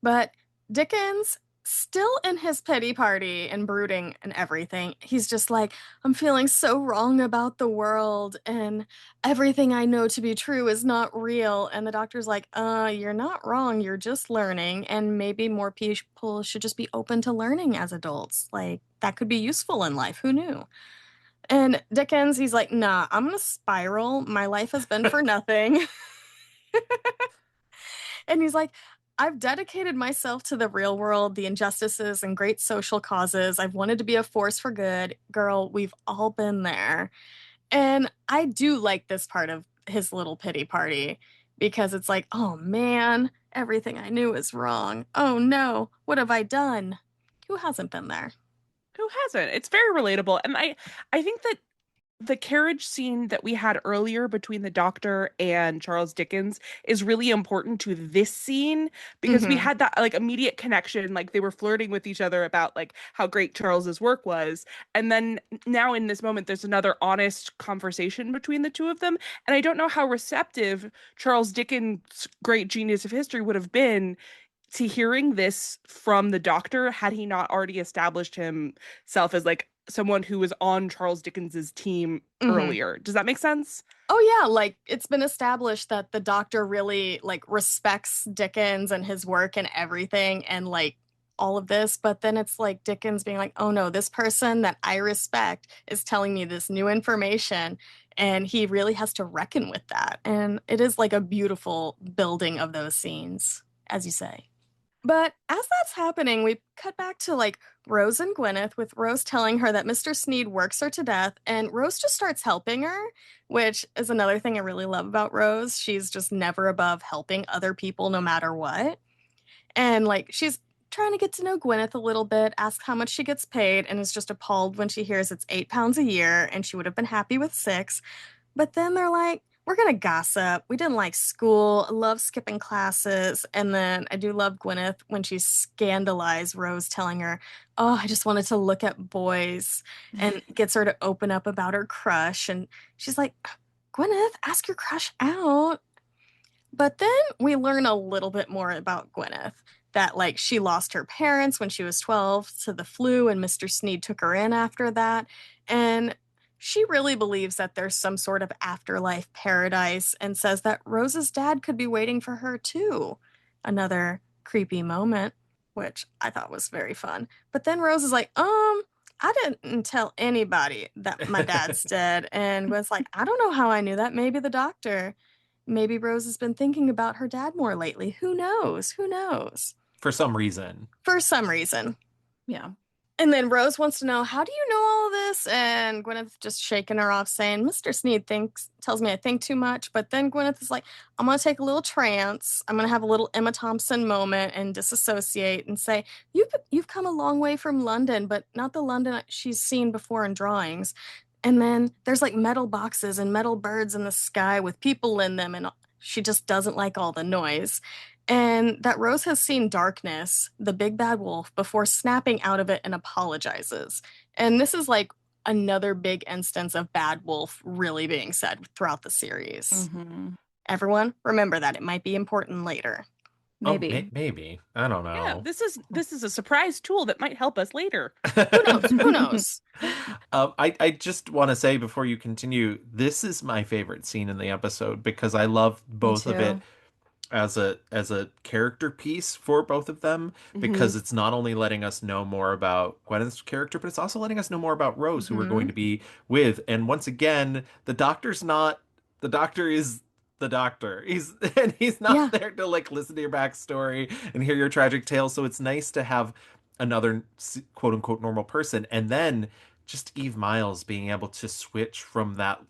But Dickens, still in his pity party and brooding and everything, he's just like, I'm feeling so wrong about the world and everything I know to be true is not real. And the doctor's like, you're not wrong, you're just learning, and maybe more people should just be open to learning as adults. Like, that could be useful in life, who knew? And Dickens, he's like, nah, I'm gonna spiral. My life has been for nothing. And he's like, I've dedicated myself to the real world, the injustices, and great social causes. I've wanted to be a force for good. Girl, we've all been there. And I do like this part of his little pity party because it's like, oh man, everything I knew is wrong. Oh no, what have I done? Who hasn't been there? Who hasn't? It's very relatable. And I think that the carriage scene that we had earlier between the doctor and Charles Dickens is really important to this scene because we had that like immediate connection, like they were flirting with each other about like how great Charles's work was. And then now in this moment, there's another honest conversation between the two of them. And I don't know how receptive Charles Dickens' great genius of history would have been to hearing this from the doctor had he not already established himself as like someone who was on Charles Dickens's team earlier. Does that make sense? Oh yeah, like it's been established that the doctor really like respects Dickens and his work and everything, and like all of this, but then it's like Dickens being like, oh no, this person that I respect is telling me this new information, and he really has to reckon with that. And it is like a beautiful building of those scenes, as you say. But as that's happening, we cut back to like Rose and Gwyneth, with Rose telling her that Mr. Sneed works her to death, and Rose just starts helping her, which is another thing I really love about Rose. She's just never above helping other people no matter what. And like she's trying to get to know Gwyneth a little bit, asks how much she gets paid, and is just appalled when she hears it's £8 a year and she would have been happy with 6. But then they're like, we're gonna gossip. We didn't like school. I love skipping classes. And then I do love Gwyneth when she scandalized Rose, telling her, oh, I just wanted to look at boys, and gets her to open up about her crush. And she's like, Gwyneth, ask your crush out. But then we learn a little bit more about Gwyneth. That like she lost her parents when she was 12 to the flu, and Mr. Sneed took her in after that. And she really believes that there's some sort of afterlife paradise, and says that Rose's dad could be waiting for her too. Another creepy moment, which I thought was very fun. But then Rose is like, I didn't tell anybody that my dad's dead. And was like, I don't know how I knew that. Maybe the doctor. Maybe Rose has been thinking about her dad more lately. Who knows? Who knows? For some reason. For some reason. Yeah. And then Rose wants to know, how do you know all of this? And Gwyneth just shaking her off, saying, Mr. Sneed tells me I think too much. But then Gwyneth is like, I'm going to take a little trance. I'm going to have a little Emma Thompson moment and disassociate and say, you've come a long way from London, but not the London she's seen before in drawings. And then there's like metal boxes and metal birds in the sky with people in them. And she just doesn't like all the noise. And that Rose has seen darkness, the big bad wolf, before snapping out of it and apologizes. And this is like another big instance of bad wolf really being said throughout the series. Mm-hmm. Everyone, remember that. It might be important later. Maybe. Oh, maybe. I don't know. Yeah, this is a surprise tool that might help us later. Who knows? Who knows? I just want to say before you continue, this is my favorite scene in the episode because I love both of it as a character piece for both of them, because it's not only letting us know more about Gwyneth's character, but it's also letting us know more about Rose, who we're going to be with. And once again, the doctor is the doctor. He's not there to like listen to your backstory and hear your tragic tale. So it's nice to have another quote unquote normal person. And then just Eve Myles being able to switch from that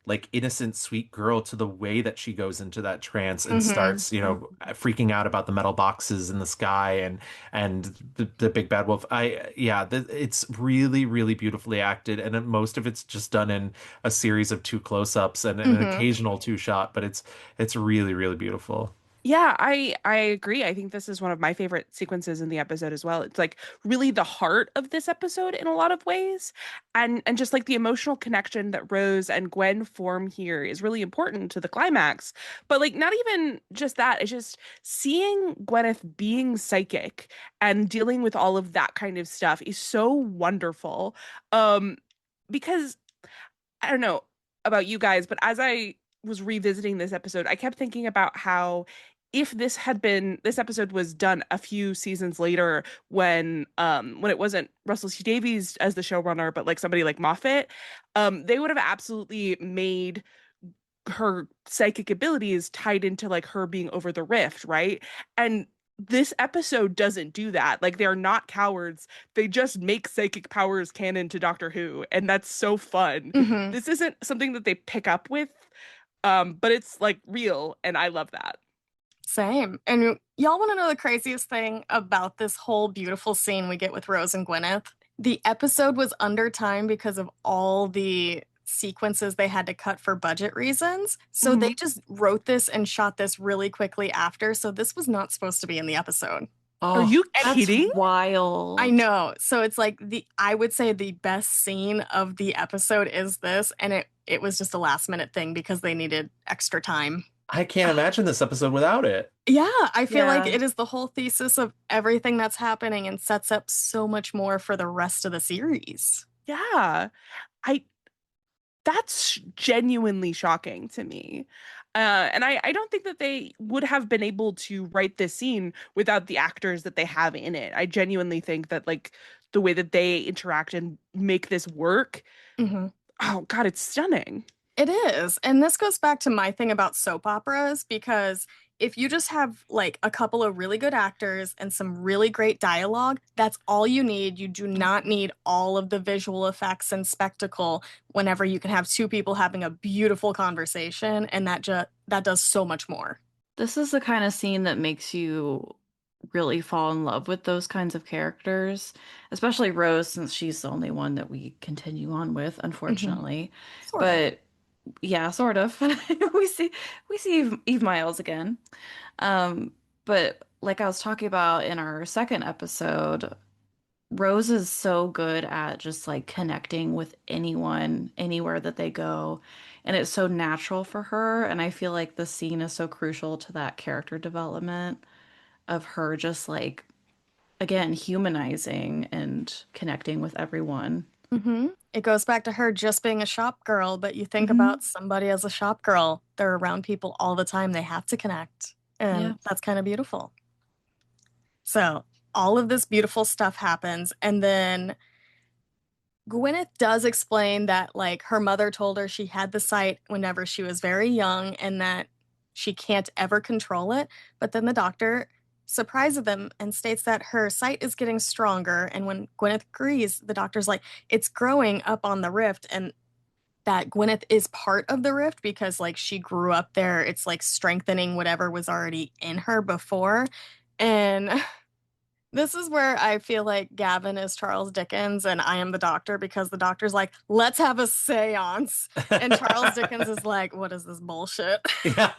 like innocent sweet girl to the way that she goes into that trance and starts freaking out about the metal boxes in the sky and the big bad wolf. It's really, really beautifully acted, and most of it's just done in a series of 2 close-ups and an occasional 2 shot, but it's really, really beautiful. Yeah, I agree. I think this is one of my favorite sequences in the episode as well. It's like really the heart of this episode in a lot of ways. And just like the emotional connection that Rose and Gwen form here is really important to the climax. But like not even just that, it's just seeing Gwyneth being psychic and dealing with all of that kind of stuff is so wonderful. Because I don't know about you guys, but as I was revisiting this episode, I kept thinking about how if this episode was done a few seasons later when it wasn't Russell T Davies as the showrunner, but like somebody like Moffat, they would have absolutely made her psychic abilities tied into like her being over the rift, right? And this episode doesn't do that. Like, they're not cowards. They just make psychic powers canon to Doctor Who, and that's so fun. This isn't something that they pick up with, but it's like real, and I love that. Same. And y'all want to know the craziest thing about this whole beautiful scene we get with Rose and Gwyneth? The episode was under time because of all the sequences they had to cut for budget reasons. So they just wrote this and shot this really quickly after. So this was not supposed to be in the episode. Oh, are you kidding? That's wild. I know. So it's like I would say the best scene of the episode is this, and it was just a last minute thing because they needed extra time. I can't imagine this episode without it. Yeah, I feel like it is the whole thesis of everything that's happening and sets up so much more for the rest of the series. Yeah. That's genuinely shocking to me. And I don't think that they would have been able to write this scene without the actors that they have in it. I genuinely think that like the way that they interact and make this work, oh God, it's stunning. It is. And this goes back to my thing about soap operas, because if you just have like a couple of really good actors and some really great dialogue, that's all you need. You do not need all of the visual effects and spectacle whenever you can have two people having a beautiful conversation, and that does so much more. This is the kind of scene that makes you really fall in love with those kinds of characters, especially Rose, since she's the only one that we continue on with, unfortunately. Sort of. But yeah, sort of. we see Eve Myles again. But like I was talking about in our second episode, Rose is so good at just like connecting with anyone, anywhere that they go. And it's so natural for her. And I feel like the scene is so crucial to that character development of her just like, again, humanizing and connecting with everyone. It goes back to her just being a shop girl, but you think about somebody as a shop girl, they're around people all the time. They have to connect. And that's kind of beautiful. So all of this beautiful stuff happens. And then Gwyneth does explain that like her mother told her she had the sight whenever she was very young and that she can't ever control it. But then the doctor surprises them and states that her sight is getting stronger. And when Gwyneth agrees, the doctor's like, it's growing up on the rift, and that Gwyneth is part of the rift because like she grew up there. It's like strengthening whatever was already in her before. And this is where I feel like Gavin is Charles Dickens and I am the doctor, because the doctor's like, let's have a seance. And Charles Dickens is like, what is this bullshit? Yeah.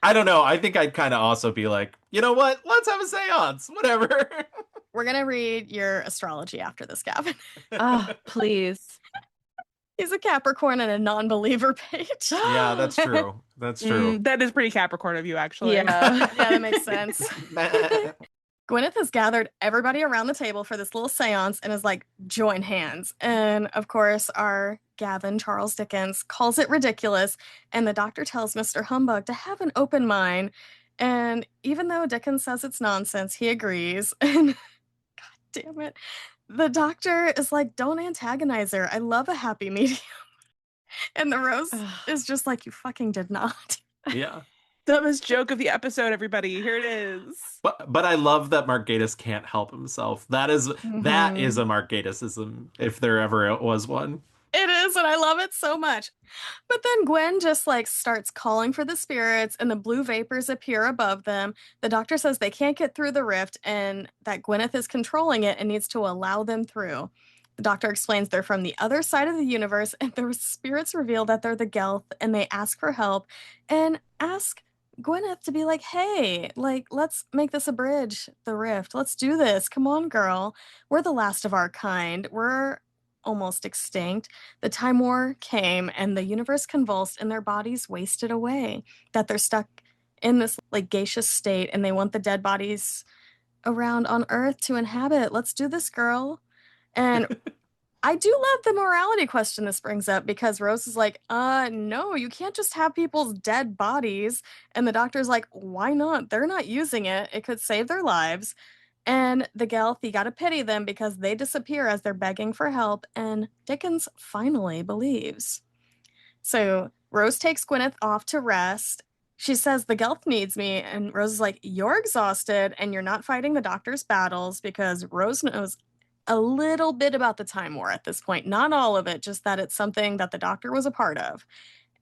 I don't know. I think I'd kind of also be like, you know what? Let's have a seance. Whatever. We're going to read your astrology after this, Gavin. Oh, please. He's a Capricorn and a non-believer, Paige. Yeah, that's true. That's true. That is pretty Capricorn of you, actually. Yeah, that makes sense. Gwyneth has gathered everybody around the table for this little seance and is like, join hands. And of course, our Gavin, Charles Dickens, calls it ridiculous. And the doctor tells Mr. Humbug to have an open mind. And even though Dickens says it's nonsense, he agrees. And God damn it. The doctor is like, don't antagonize her. I love a happy medium. And the Rose is just like, you fucking did not. Yeah. Dumbest joke of the episode, everybody. Here it is. But I love that Mark Gatiss can't help himself. That is a Mark Gatissism, if there ever was one. It is, and I love it so much. But then Gwen just like starts calling for the spirits, and the blue vapors appear above them. The doctor says they can't get through the rift and that Gwyneth is controlling it and needs to allow them through. The doctor explains they're from the other side of the universe, and the spirits reveal that they're the Gelth, and they ask for help and ask Gwyneth to be like, hey, like, let's make this a bridge, the rift. Let's do this. Come on, girl. We're the last of our kind. We're almost extinct. The Time War came and the universe convulsed and their bodies wasted away. That they're stuck in this like gaseous state and they want the dead bodies around on Earth to inhabit. Let's do this, girl. And I do love the morality question this brings up, because Rose is like, no, you can't just have people's dead bodies. And the doctor's like, why not? They're not using it. It could save their lives. And the Gelth, you gotta pity them because they disappear as they're begging for help. And Dickens finally believes. So Rose takes Gwyneth off to rest. She says, the Gelth needs me. And Rose is like, you're exhausted and you're not fighting the doctor's battles, because Rose knows a little bit about the Time War at this point. Not all of it, just that it's something that the doctor was a part of.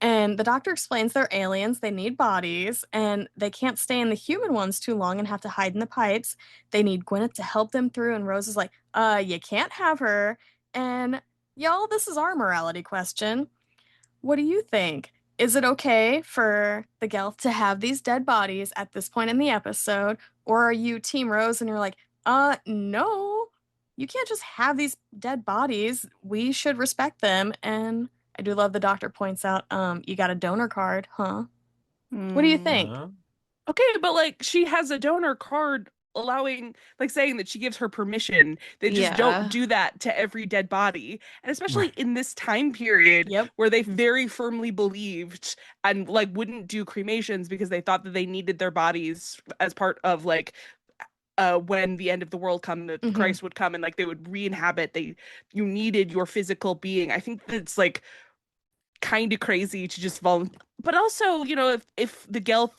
And the doctor explains they're aliens, they need bodies, and they can't stay in the human ones too long and have to hide in the pipes. They need Gwyneth to help them through, and Rose is like, you can't have her. And y'all, this is our morality question. What do you think? Is it okay for the Gelth to have these dead bodies at this point in the episode? Or are you Team Rose and you're like, no, you can't just have these dead bodies. We should respect them. And I do love the doctor points out, you got a donor card, huh? What do you think? Okay, but like she has a donor card allowing, like saying that she gives her permission. They just don't do that to every dead body. And especially in this time period where they very firmly believed and like wouldn't do cremations because they thought that they needed their bodies as part of like when the end of the world come, that Christ would come and like they would re-inhabit. You needed your physical being. I think that's like kind of crazy to just but also, you know, if the Gelth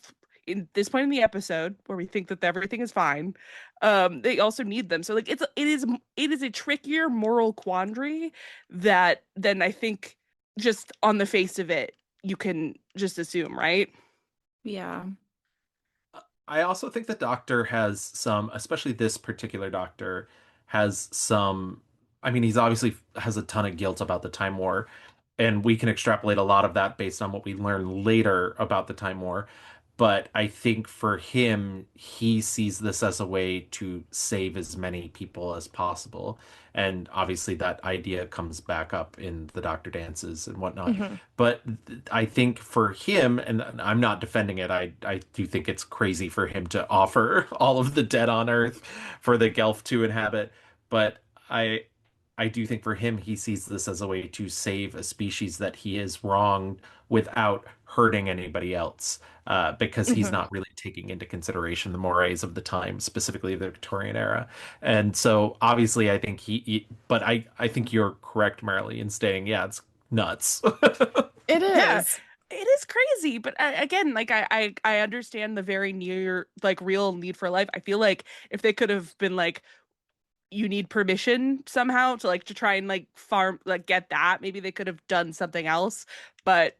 in this point in the episode where we think that everything is fine, they also need them. So like it is a trickier moral quandary that then I think just on the face of it you can just assume, right? Yeah. I also think the Doctor has some, especially this particular Doctor, has some. I mean, he's obviously has a ton of guilt about the Time War, and we can extrapolate a lot of that based on what we learn later about the Time War. But I think for him, he sees this as a way to save as many people as possible. And obviously, that idea comes back up in the Doctor dances and whatnot. But I think for him, and I'm not defending it, I do think it's crazy for him to offer all of the dead on Earth for the Gelth to inhabit. But I do think for him, he sees this as a way to save a species that he is wronged without hurting anybody else, because he's not really taking into consideration the mores of the time, specifically the Victorian era. And so obviously, I think but I think you're correct, Merrilee, in stating, yeah, it's nuts. It is. Yeah, it is crazy, but again, like I understand the very near, like real need for life. I feel like if they could have been like, you need permission somehow to like to try and like farm like get that, maybe they could have done something else. But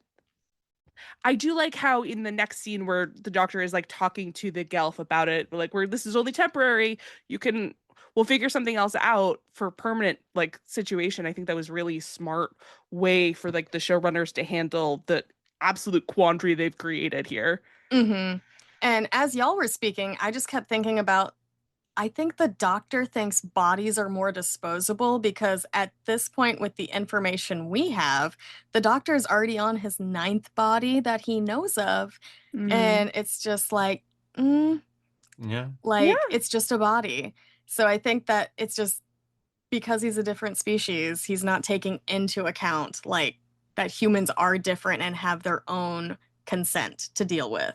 I do like how in the next scene where the Doctor is like talking to the Gelth about it, like where this is only temporary, we'll figure something else out for permanent like situation. I think that was really smart way for like the showrunners to handle the absolute quandary they've created here. And as y'all were speaking, I just kept thinking about, I think the Doctor thinks bodies are more disposable because at this point, with the information we have, the Doctor is already on his 9th body that he knows of. And it's just like, it's just a body. So I think that it's just because he's a different species, he's not taking into account like that humans are different and have their own consent to deal with.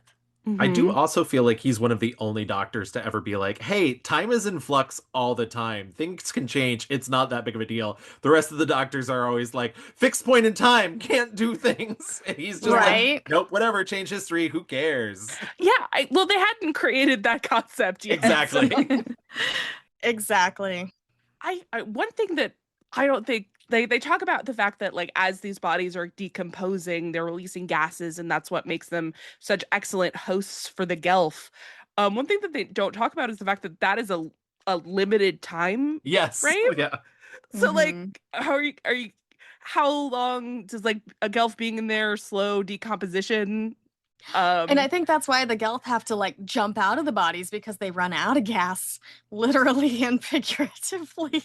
I do also feel like he's one of the only Doctors to ever be like, hey, time is in flux all the time. Things can change. It's not that big of a deal. The rest of the Doctors are always like, fixed point in time, can't do things. And he's just like, nope, whatever, change history, who cares? Yeah, well, they hadn't created that concept yet. Exactly. So. Exactly. One thing that I don't think they talk about the fact that like as these bodies are decomposing, they're releasing gases, and that's what makes them such excellent hosts for the Gelth. One thing that they don't talk about is the fact that that is a limited time. Yes. Right. Yeah. So like, how long does like a Gelth being in there slow decomposition? And I think that's why the Gelth have to like jump out of the bodies because they run out of gas, literally and figuratively.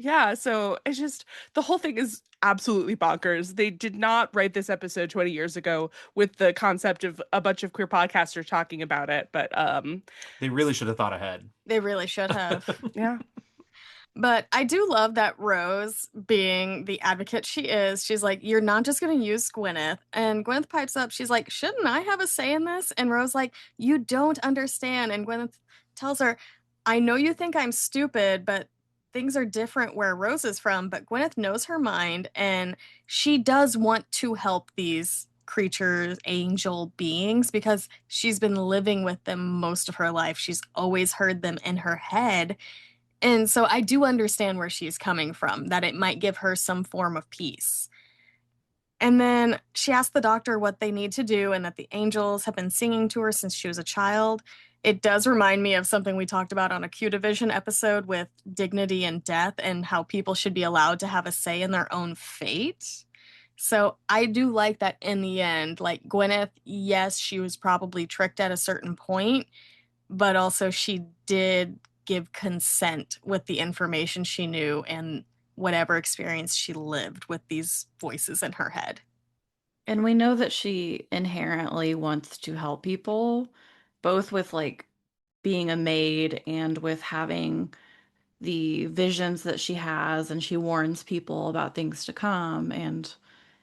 Yeah, so it's just the whole thing is absolutely bonkers. They did not write this episode 20 years ago with the concept of a bunch of queer podcasters talking about it, but they really should have thought ahead. They really should have. Yeah. But I do love that Rose, being the advocate she is, she's like, you're not just going to use Gwyneth. And Gwyneth pipes up, she's like, shouldn't I have a say in this? And Rose like, you don't understand. And Gwyneth tells her, I know you think I'm stupid, but things are different where Rose is from. But Gwyneth knows her mind, and she does want to help these creatures, angel beings, because she's been living with them most of her life. She's always heard them in her head. And so I do understand where she's coming from, that it might give her some form of peace. And then she asked the Doctor what they need to do and that the angels have been singing to her since she was a child. It does remind me of something we talked about on a Q Division episode with dignity and death and how people should be allowed to have a say in their own fate. So I do like that in the end, like Gwyneth, yes, she was probably tricked at a certain point, but also she did give consent with the information she knew and whatever experience she lived with these voices in her head. And we know that she inherently wants to help people, both with like being a maid and with having the visions that she has, and she warns people about things to come. And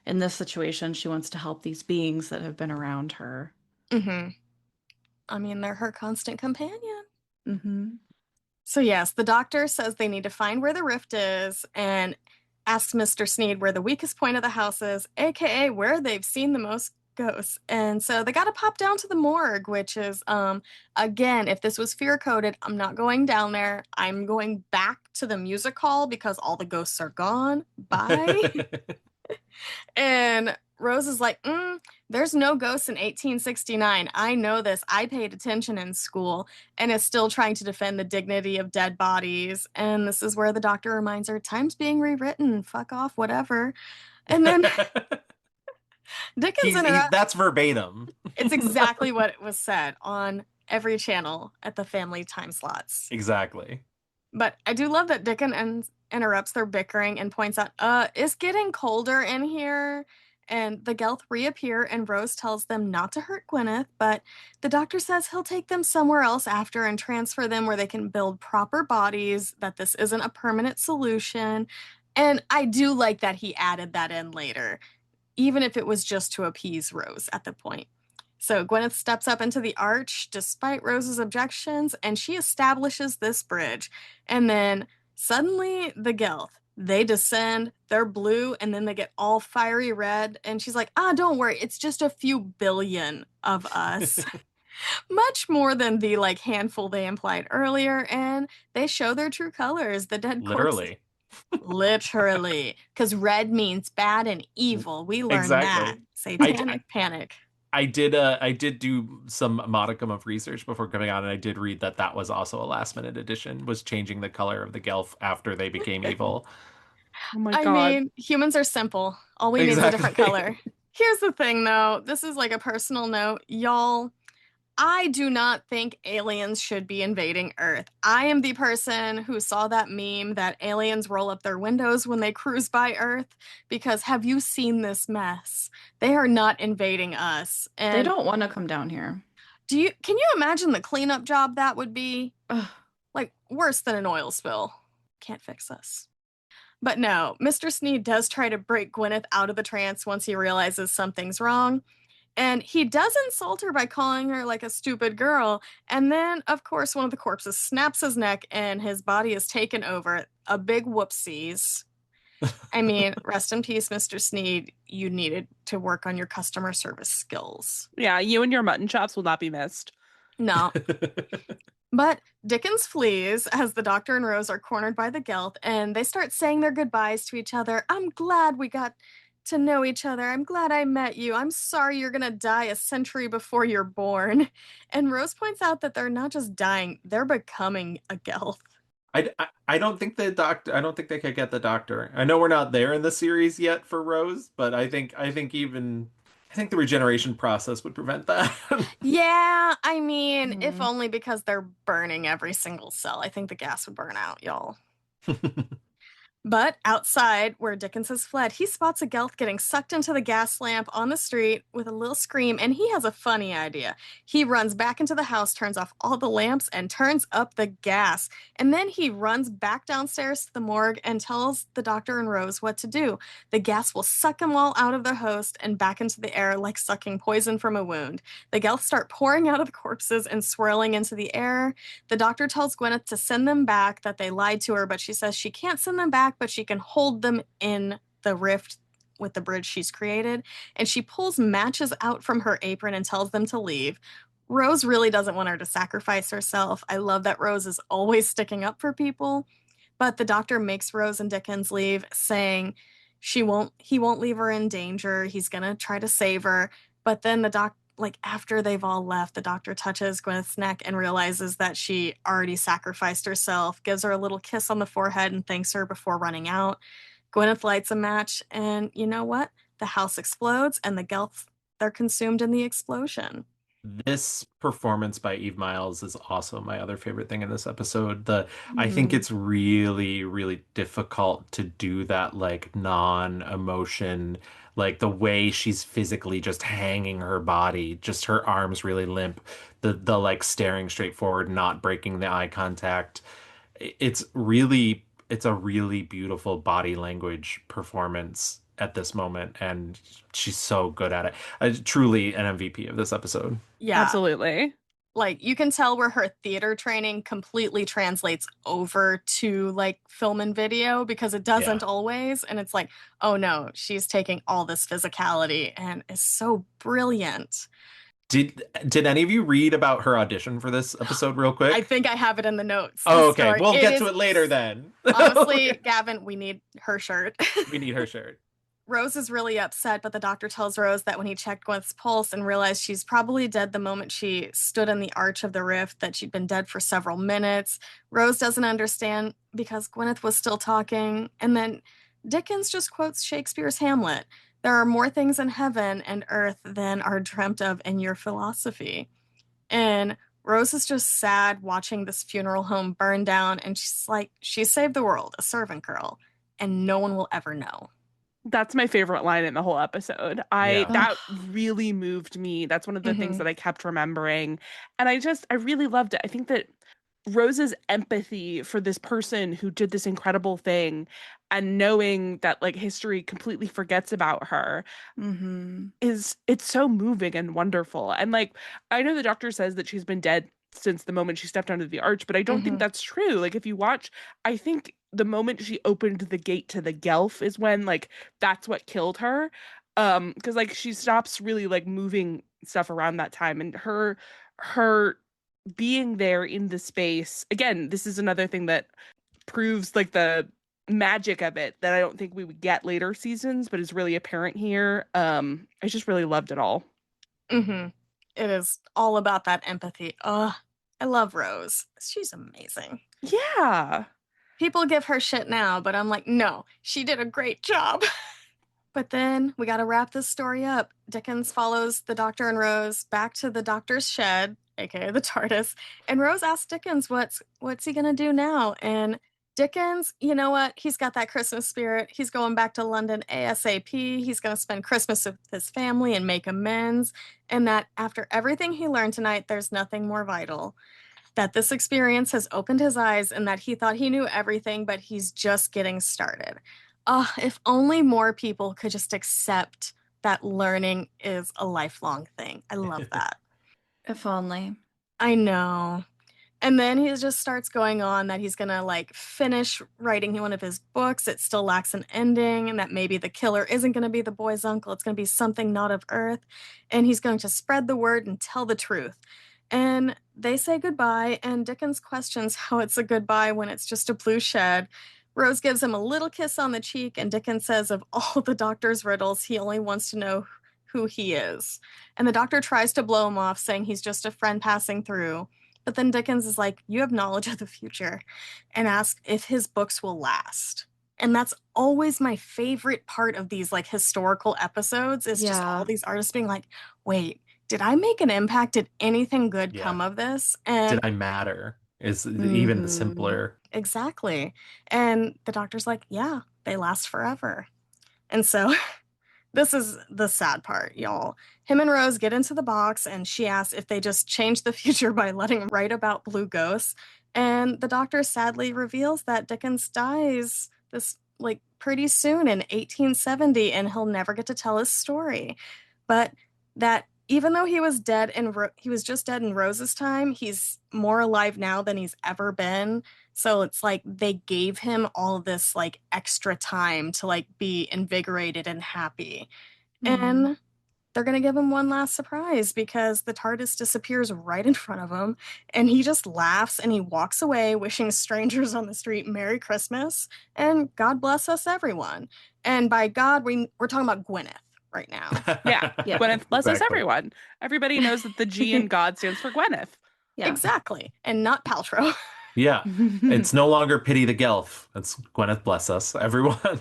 in this situation, she wants to help these beings that have been around her. Mm-hmm. I mean, they're her constant companion. Mm-hmm. So yes, the doctor says they need to find where the rift is and asks Mr. Sneed where the weakest point of the house is, aka where they've seen the most ghosts. And so they got to pop down to the morgue, which is again, if this was fear coded, I'm not going down there. I'm going back to the music hall because all the ghosts are gone. Bye. And Rose is like, there's no ghosts in 1869. I know this. I paid attention in school, and is still trying to defend the dignity of dead bodies. And this is where the doctor reminds her, time's being rewritten. Fuck off, whatever. And then Dickens interrupts. That's verbatim. It's exactly what was said on every channel at the family time slots. Exactly. But I do love that Dickens interrupts their bickering and points out, it's getting colder in here. And the Gelth reappear, and Rose tells them not to hurt Gwyneth, but the doctor says he'll take them somewhere else after and transfer them where they can build proper bodies, that this isn't a permanent solution. And I do like that he added that in later, even if it was just to appease Rose at the point. So Gwyneth steps up into the arch despite Rose's objections, and she establishes this bridge. And then suddenly the Gelth, they descend, they're blue, and then they get all fiery red. And she's like, don't worry, it's just a few billion of us. Much more than the handful they implied earlier. And they show their true colors, the dead Literally. corpses. Literally. Because red means bad and evil. We learned that. Satanic panic. I did do some modicum of research before coming on, and I did read that was also a last minute addition, was changing the color of the Gelth after they became evil. Oh my God. I mean, humans are simple. All we need is a different color. Here's the thing, though. This is a personal note. Y'all, I do not think aliens should be invading Earth. I am the person who saw that meme that aliens roll up their windows when they cruise by Earth, because have you seen this mess? They are not invading us. And they don't want to come down here. Can you imagine the cleanup job that would be? Ugh. Worse than an oil spill. Can't fix us. But no, Mr. Sneed does try to break Gwyneth out of the trance once he realizes something's wrong. And he does insult her by calling her a stupid girl. And then, of course, one of the corpses snaps his neck and his body is taken over. A big whoopsies. I mean, rest in peace, Mr. Sneed. You needed to work on your customer service skills. Yeah, you and your mutton chops will not be missed. No. But Dickens flees as the doctor and Rose are cornered by the Gelth, and they start saying their goodbyes to each other. I'm glad we got to know each other. I'm glad I met you. I'm sorry you're gonna die a century before you're born. And Rose points out that they're not just dying, they're becoming a Gelth. I don't think they could get the doctor. I know we're not there in the series yet for Rose, but I think the regeneration process would prevent that. Yeah, I mean, if only because they're burning every single cell. I think the gas would burn out, y'all. But outside, where Dickens has fled, he spots a Gelth getting sucked into the gas lamp on the street with a little scream, and he has a funny idea. He runs back into the house, turns off all the lamps, and turns up the gas. And then he runs back downstairs to the morgue and tells the doctor and Rose what to do. The gas will suck them all out of the host and back into the air like sucking poison from a wound. The Gelth start pouring out of the corpses and swirling into the air. The doctor tells Gwyneth to send them back, that they lied to her, but she says she can't send them back, but she can hold them in the rift with the bridge she's created. And she pulls matches out from her apron and tells them to leave. Rose really doesn't want her to sacrifice herself. I love that Rose is always sticking up for people. But the doctor makes Rose and Dickens leave, saying he won't leave her in danger. He's going to try to save her. But then after they've all left, the doctor touches Gwyneth's neck and realizes that she already sacrificed herself, gives her a little kiss on the forehead and thanks her before running out. Gwyneth lights a match, and you know what? The house explodes, and the Gelth, they're consumed in the explosion. This performance by Eve Myles is also my other favorite thing in this episode. I think Mhm. it's really, really difficult to do that like non-emotion, like the way she's physically just hanging her body, just her arms really limp, the like staring straight forward, not breaking the eye contact. It's a really beautiful body language performance at this moment, and she's so good at it. Truly an MVP of this episode. Yeah. Absolutely. Like you can tell where her theater training completely translates over to like film and video because it Yeah. doesn't always. And it's like, oh no, she's taking all this physicality and is so brilliant. Did any of you read about her audition for this episode real I quick? think I have it in the notes. The Oh, okay. story. We'll It get to is it later then. honestly, Gavin, we need her shirt. We need her shirt. Rose is really upset, but the doctor tells Rose that when he checked Gwyneth's pulse and realized she's probably dead the moment she stood in the arch of the rift, that she'd been dead for several minutes. Rose doesn't understand because Gwyneth was still talking. And then Dickens just quotes Shakespeare's Hamlet. There are more things in heaven and earth than are dreamt of in your philosophy. And Rose is just sad watching this funeral home burn down. And she's like, she saved the world, a servant girl, and no one will ever know. That's my favorite line in the whole episode. Yeah. That really moved me. That's one of the things Mhm. that I kept remembering. And I really loved it. I think that Rose's empathy for this person who did this incredible thing and knowing that like history completely forgets about her Mhm. it's so moving and wonderful. And like I know the doctor says that she's been dead since the moment she stepped onto the arch, but I don't think Mhm. that's true. Like if you watch, I think the moment she opened the gate to the Gelth is when like that's what killed her. Because like she stops really like moving stuff around that time, and her being there in the space again, this is another thing that proves like the magic of it that I don't think we would get later seasons, but is really apparent here. I just really loved it all. Mhm. It is all about that empathy. Ugh, I love Rose. She's amazing. Yeah. People give her shit now, but I'm like, no, she did a great job. But then we got to wrap this story up. Dickens follows the doctor and Rose back to the doctor's shed, aka the TARDIS, and Rose asks Dickens what's he gonna do now. And Dickens, you know what? He's got that Christmas spirit. He's going back to London ASAP. He's gonna spend Christmas with his family and make amends. And that after everything he learned tonight, there's nothing more vital. That this experience has opened his eyes and that he thought he knew everything, but he's just getting started. If only more people could just accept that learning is a lifelong thing. I love that. If only. I know. And then he just starts going on that he's gonna like finish writing one of his books. It still lacks an ending, and that maybe the killer isn't gonna be the boy's uncle. It's gonna be something not of Earth. And he's going to spread the word and tell the truth. And they say goodbye, and Dickens questions how it's a goodbye when it's just a blue shed. Rose gives him a little kiss on the cheek, and Dickens says of all the doctor's riddles, he only wants to know who he is. And the doctor tries to blow him off, saying he's just a friend passing through. But then Dickens is like, you have knowledge of the future, and asks if his books will last. And that's always my favorite part of these like historical episodes is just all Yeah. these artists being like, wait, did I make an impact? Did anything good Yeah. come of this? Did And I matter? Is even Mhm. simpler. exactly. And the doctor's like, yeah, they last forever. And so this is the sad part, y'all. Him and Rose get into the box, and she asks if they just change the future by letting him write about blue ghosts. And the doctor sadly reveals that Dickens dies this like pretty soon in 1870, and he'll never get to tell his story. But that even though he was dead in he was just dead in Rose's time, he's more alive now than he's ever been. So it's like they gave him all this like extra time to like be invigorated and happy. Mhm. And they're going to give him one last surprise because the TARDIS disappears right in front of him and he just laughs and he walks away wishing strangers on the street Merry Christmas and God bless us everyone. And by God, we're talking about Gwyneth right now. Yeah. Yeah. Gwyneth blesses Exactly. everyone. Everybody knows that the G in God stands for Gwyneth. Yeah. Exactly. And not Paltrow. Yeah. It's no longer pity the Gelth. It's Gwyneth bless us, everyone.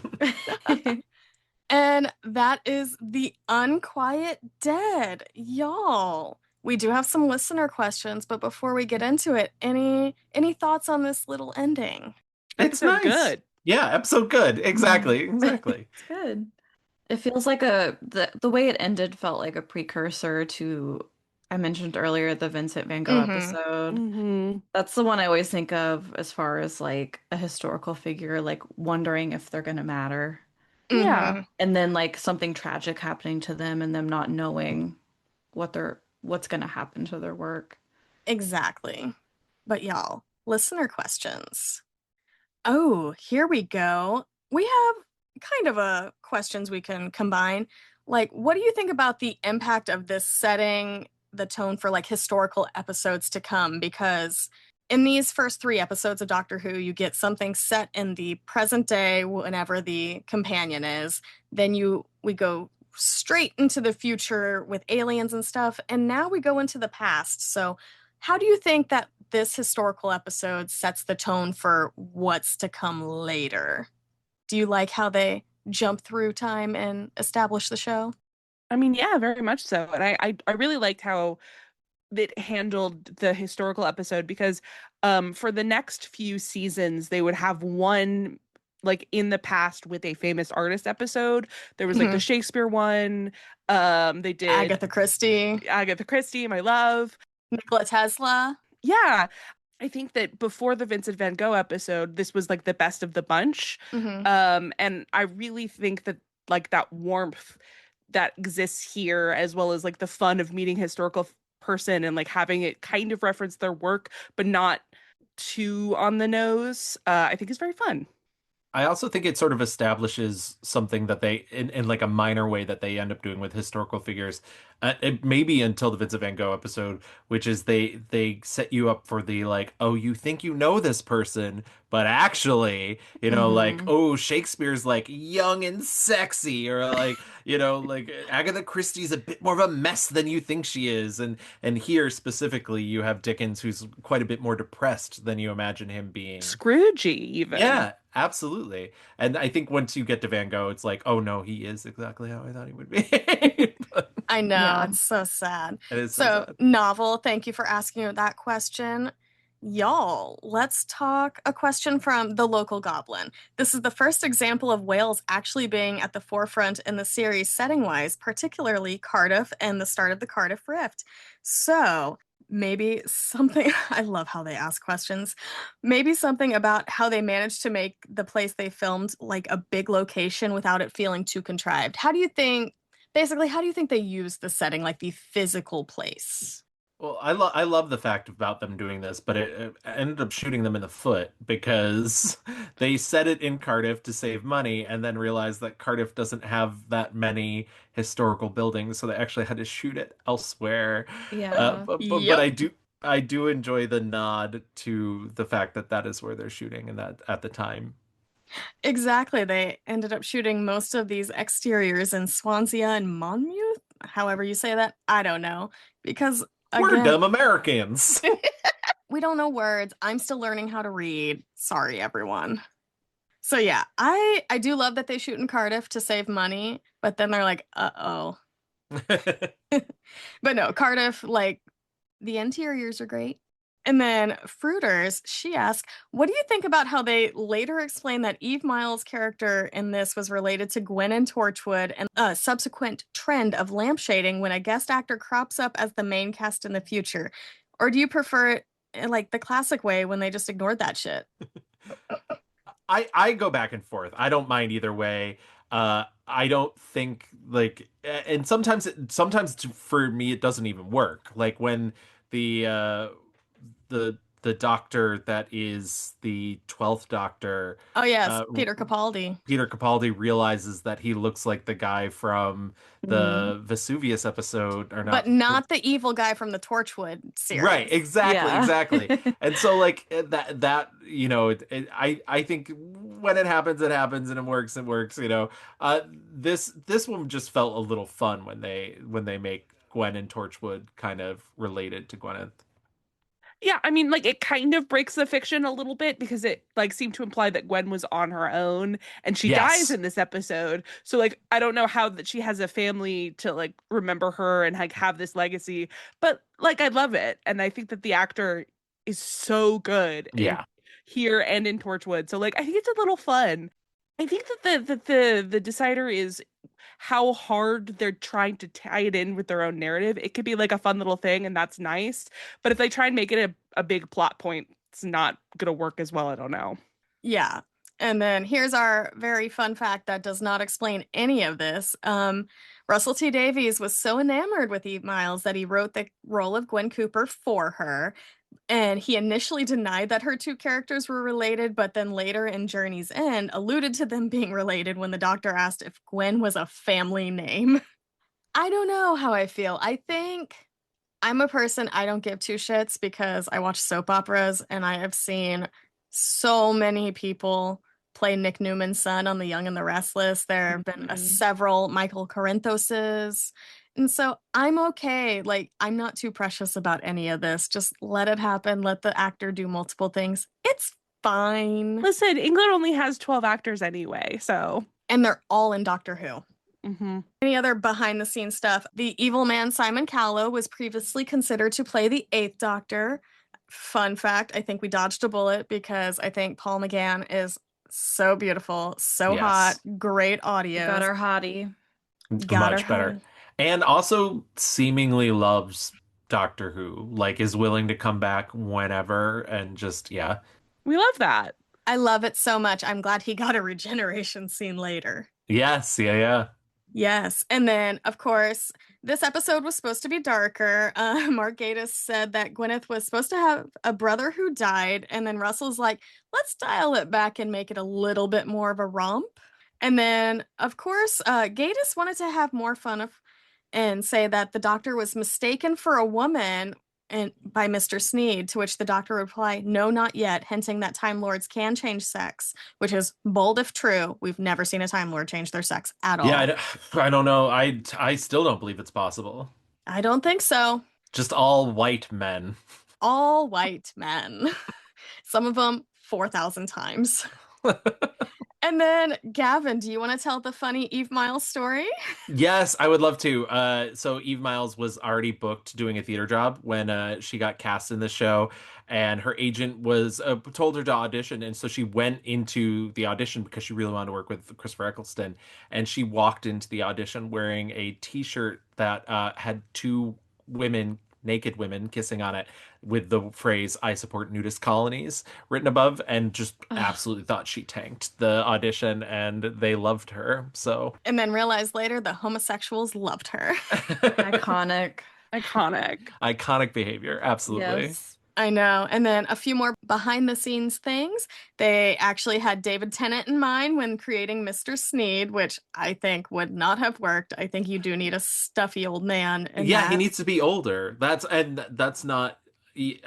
And that is the Unquiet Dead. Y'all, We do have some listener questions, but before we get into it, any thoughts on this little ending? It's Episode nice. good. Yeah, episode good. Exactly. Exactly. It's good. It feels like the way it ended felt like a precursor to I mentioned earlier the Vincent Van Gogh Mm-hmm. episode. Mm-hmm. That's the one I always think of as far as like a historical figure, like wondering if they're gonna matter. Yeah. Mm-hmm. And then like something tragic happening to them and them not knowing what's gonna happen to their work. Exactly. But y'all, listener questions. Oh, here we go. We have kind of a questions we can combine. Like, what do you think about the impact of this setting the tone for like historical episodes to come? Because in these first three episodes of Doctor Who, you get something set in the present day whenever the companion is. Then we go straight into the future with aliens and stuff, and now we go into the past. So, how do you think that this historical episode sets the tone for what's to come later? Do you like how they jump through time and establish the show? I mean, yeah, very much so. And I really liked how it handled the historical episode because for the next few seasons they would have one like in the past with a famous artist episode. There was like the Mhm. Shakespeare one. They did Agatha Christie, Agatha Christie, my love. Nikola Tesla. Yeah. I think that before the Vincent Van Gogh episode, this was like the best of the bunch. Hmm. And I really think that like that warmth that exists here, as well as like the fun of meeting historical person and like having it kind of reference their work, but not too on the nose, I think is very fun. I also think it sort of establishes something that in like a minor way that they end up doing with historical figures, maybe until the Vincent Van Gogh episode, which is they set you up for the like, oh, you think you know this person, but actually, like, Hmm. oh, Shakespeare's like young and sexy, or like, like Agatha Christie's a bit more of a mess than you think she is, and here specifically, you have Dickens, who's quite a bit more depressed than you imagine him being. Scroogey, even. Yeah, absolutely. And I think once you get to Van Gogh, it's like, oh no, he is exactly how I thought he would be. But I know, Yeah. it's so sad. it is so So, sad. Novel, thank you for asking that question. Y'all, let's talk a question from the local goblin. This is the first example of Wales actually being at the forefront in the series setting wise, particularly Cardiff and the start of the Cardiff Rift. So, maybe something, I love how they ask questions. Maybe something about how they managed to make the place they filmed like a big location without it feeling too contrived. Basically, how do you think they use the setting, like the physical place? Well, I love the fact about them doing this, but it ended up shooting them in the foot because they set it in Cardiff to save money and then realized that Cardiff doesn't have that many historical buildings, so they actually had to shoot it elsewhere. Yeah. But Yep, I do enjoy the nod to the fact that that is where they're shooting and that at the time. exactly. They ended up shooting most of these exteriors in Swansea and Monmouth, however you say that. I don't know. Because, We're again, dumb Americans. we don't know words. I'm still learning how to read. Sorry, everyone. So yeah, I do love that they shoot in Cardiff to save money, but then they're like, uh-oh. But no, Cardiff, like, the interiors are great. And then Fruiters, she asked, what do you think about how they later explained that Eve Myles' character in this was related to Gwen and Torchwood and a subsequent trend of lampshading when a guest actor crops up as the main cast in the future? Or do you prefer it like the classic way when they just ignored that shit? I go back and forth. I don't mind either way. I don't think like, and for me it doesn't even work. Like when the uh the doctor that is the 12th Doctor, Oh yes, uh Peter Capaldi. Peter Capaldi realizes that he looks like the guy from Hmm. the Vesuvius episode, or But not. not the evil guy from the Torchwood Right, series. exactly, Yeah. exactly. And so like that I think when it happens and it works, this one just felt a little fun when they make Gwen and Torchwood kind of related to Gwyneth. Yeah, I mean, like it kind of breaks the fiction a little bit because it like seemed to imply that Gwen was on her own and she dies Yes. in this episode. So like I don't know how that she has a family to like remember her and like have this legacy, but like I love it and I think that the actor is so good in Yeah. here and in Torchwood. So like I think it's a little fun. I think that the decider is how hard they're trying to tie it in with their own narrative. It could be like a fun little thing, and that's nice. But if they try and make it a big plot point, it's not gonna work as well. I don't know. Yeah. And then here's our very fun fact that does not explain any of this. Russell T Davies was so enamored with Eve Myles that he wrote the role of Gwen Cooper for her. And he initially denied that her two characters were related, but then later in Journey's End alluded to them being related when the doctor asked if Gwen was a family name. I don't know how I feel. I think I'm a person, I don't give two shits because I watch soap operas and I have seen so many people play Nick Newman's son on The Young and the Restless. There have been several Michael Corinthoses. And so I'm okay. Like, I'm not too precious about any of this. Just let it happen. Let the actor do multiple things. It's fine. Listen, England only has 12 actors anyway, so. And they're all in Doctor Who. Mm-hmm. Any other behind the scenes stuff? The evil man Simon Callow was previously considered to play the Eighth Doctor. Fun fact, I think we dodged a bullet because I think Paul McGann is so beautiful, so Yes. hot, great audio. Got our hottie. Much better. And also seemingly loves Doctor Who, like is willing to come back whenever and just, yeah. We love that. I love it so much. I'm glad he got a regeneration scene later. Yes, yeah. Yes. And then, of course, this episode was supposed to be darker. Mark Gatiss said that Gwyneth was supposed to have a brother who died. And then Russell's like, let's dial it back and make it a little bit more of a romp. And then, of course, Gatiss wanted to have more fun and say that the doctor was mistaken for a woman and by Mr. Sneed, to which the doctor would reply, no, not yet, hinting that Time Lords can change sex, which is bold if true. We've never seen a Time Lord change their sex at all. Yeah, I don't know. I still don't believe it's possible. I don't think so. Just all white men. All white men. Some of them 4,000 times. And then, Gavin, do you want to tell the funny Eve Myles story? Yes, I would love to. So Eve Myles was already booked doing a theater job when she got cast in the show, and her agent was told her to audition, and so she went into the audition because she really wanted to work with Christopher Eccleston, and she walked into the audition wearing a T-shirt that had two women, naked women, kissing on it with the phrase "I support nudist colonies" written above, and just absolutely thought she tanked the audition, and they loved her. So, and then realized later the homosexuals loved her. Iconic. Iconic behavior, absolutely. Yes. I know. And then a few more behind the scenes things. They actually had David Tennant in mind when creating Mr. Sneed, which I think would not have worked. I think you do need a stuffy old man. Yeah, he needs to be older. That's not.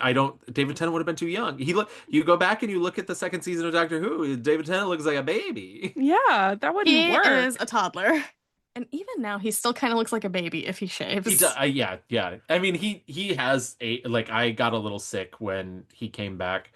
I don't. David Tennant would have been too young. You go back and you look at the second season of Doctor Who. David Tennant looks like a baby. Yeah, that wouldn't work. He is a toddler. And even now, he still kind of looks like a baby if he shaves. He does, yeah. I mean, he has I got a little sick when he came back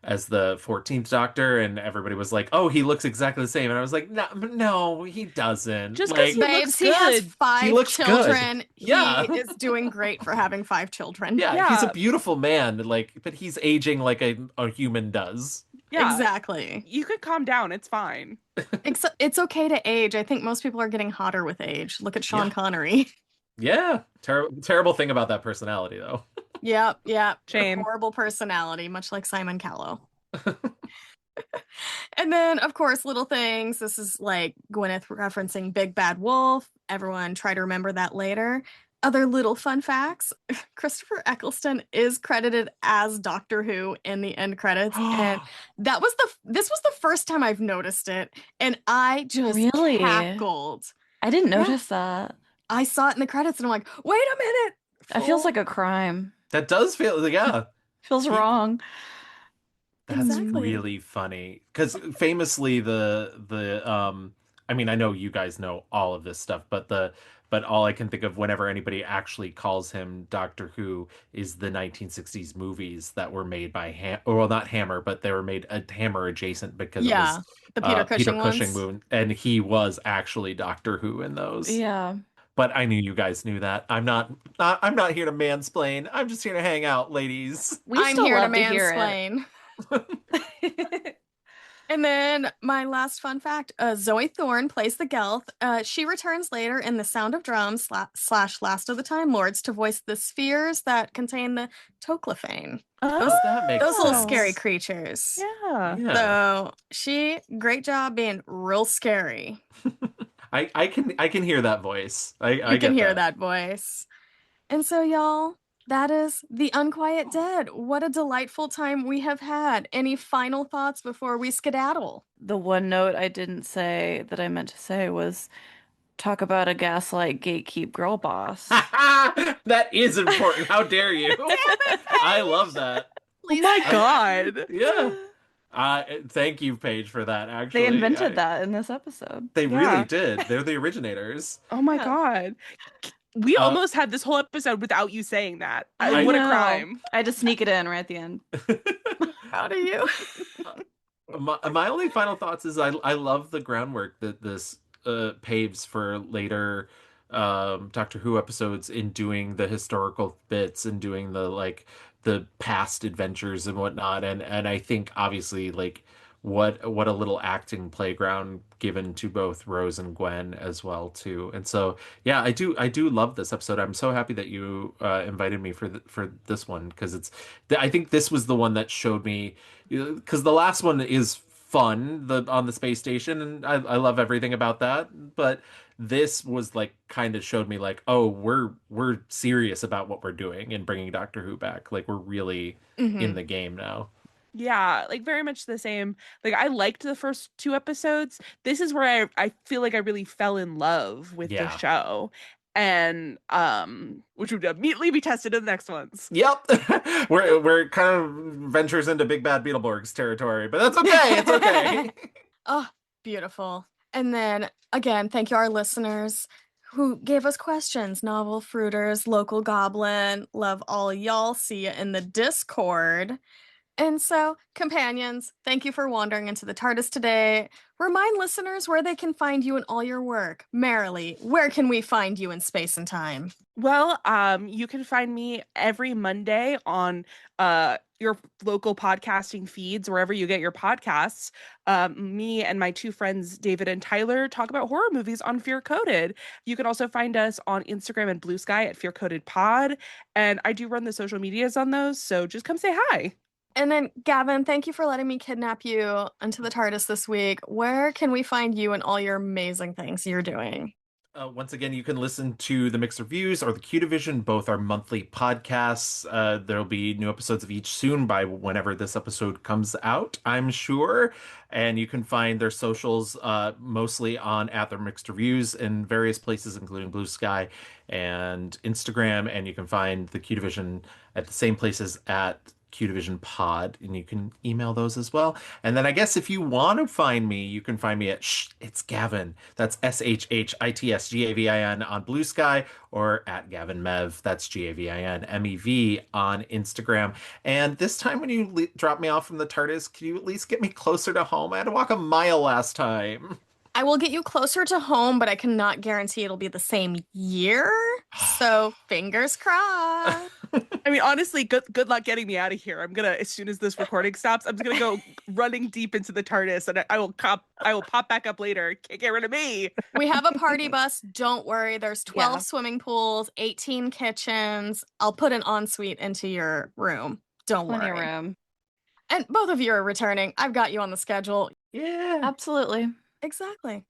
as the 14th Doctor, and everybody was like, "Oh, he looks exactly the same," and I was like, "No, he doesn't." Just because Babes, he has 5 children. Good. Yeah. He is doing great for having 5 children. Yeah, he's a beautiful man. But he's aging like a human does. Yeah, exactly. You could calm down. It's fine. It's okay to age. I think most people are getting hotter with age. Look at Sean Connery. Yeah, terrible thing about that personality, though. Yep. Shame. Horrible personality, much like Simon Callow. And then, of course, little things. This is like Gwyneth referencing Big Bad Wolf. Everyone try to remember that later. Other little fun facts. Christopher Eccleston is credited as Doctor Who in the end credits. And this was the first time I've noticed it. And I just cackled. I didn't notice that. I saw it in the credits and I'm like, wait a minute. That feels like a crime. That does feel, yeah. Feels wrong. That's really funny. Because famously I mean, I know you guys know all of this stuff, but the but all I can think of whenever anybody actually calls him Doctor Who is the 1960s movies that were made by well, not Hammer, but they were made Hammer adjacent because it was Yeah, the Peter Peter Cushing Cushing ones. movie, and he was actually Doctor Who in those. Yeah. But I knew you guys knew that. I'm not here to mansplain. I'm just here to hang out, ladies. We I'm still here to love to hear mansplain. it. And then my last fun fact, Zoe Thorne plays the Gelth. She returns later in The Sound of Drums / Last of the Time Lords to voice the spheres that contain the Toclophane. Oh, that makes Those little sense. scary creatures. Yeah. So great job being real scary. I can hear that voice. I You can get hear that voice. And so, y'all, that is The Unquiet Dead. What a delightful time we have had. Any final thoughts before we skedaddle? The one note I didn't say that I meant to say was talk about a gaslight gatekeep girl boss. That is important. How dare you? I love that. Oh my god. Yeah. Thank you, Paige, for that. Actually, They invented that in this episode. They Yeah. really did. They're the originaters. Oh my Yeah. god. We almost had this whole episode without you saying that. What a know. crime. I had to sneak it in right at the end. Proud of you. My only final thoughts is I love the groundwork that this paves for later Doctor Who episodes in doing the historical bits and doing the past adventures and whatnot, and I think obviously like what a little acting playground given to both Rose and Gwen as well too. And so yeah, I do love this episode. I'm so happy that you invited me for this one because I think this was the one that showed me, because the last one is fun, the on the space station, and I love everything about that, but this was like kind of showed me like, oh, we're serious about what we're doing and bringing Doctor Who back. Like we're really in the game now. Yeah, like very much the same. Like I liked the first two episodes. This is where I feel like I really fell in love with the Yeah. show. And which would immediately be tested in the next ones. Yep. We're kind of ventures into Big Bad Beetleborgs territory, but that's okay. It's okay. Oh, beautiful. And then again, thank you our listeners who gave us questions. Novel Fruiters, Local Goblin, love all y'all. See you in the Discord. And so, companions, thank you for wandering into the TARDIS today. Remind listeners where they can find you in all your work. Merrilee, where can we find you in space and time? Well, you can find me every Monday on your local podcasting feeds, wherever you get your podcasts. Me and my two friends, David and Tyler, talk about horror movies on Fear Coded. You can also find us on Instagram and Blue Sky at Fear Coded Pod. And I do run the social medias on those, so just come say hi. And then, Gavin, thank you for letting me kidnap you into the TARDIS this week. Where can we find you and all your amazing things you're doing? Once again, you can listen to the Mixed Reviews or the Q Division. Both are monthly podcasts. There'll be new episodes of each soon by whenever this episode comes out, I'm sure. And you can find their socials mostly on at their Mixed Reviews in various places, including Blue Sky and Instagram. And you can find the Q Division at the same places at Q Division Pod, and you can email those as well. And then I guess if you want to find me, you can find me at it's Gavin. That's SHHITSGAVIN on Blue Sky, or at Gavin Mev. That's GAVINMEV on Instagram. And this time when you drop me off from the TARDIS, can you at least get me closer to home? I had to walk a mile last time. I will get you closer to home, but I cannot guarantee it'll be the same year. So fingers crossed. I mean, honestly, good luck getting me out of here. I'm gonna, as soon as this recording stops, I'm just gonna go running deep into the TARDIS, and I will pop back up later. Can't get rid of me. We have a party bus. Don't worry. There's 12 swimming pools, 18 kitchens. I'll put an ensuite into your room. Don't Plenty worry. of room. And both of you are returning. I've got you on the schedule. Yeah. Absolutely. Exactly.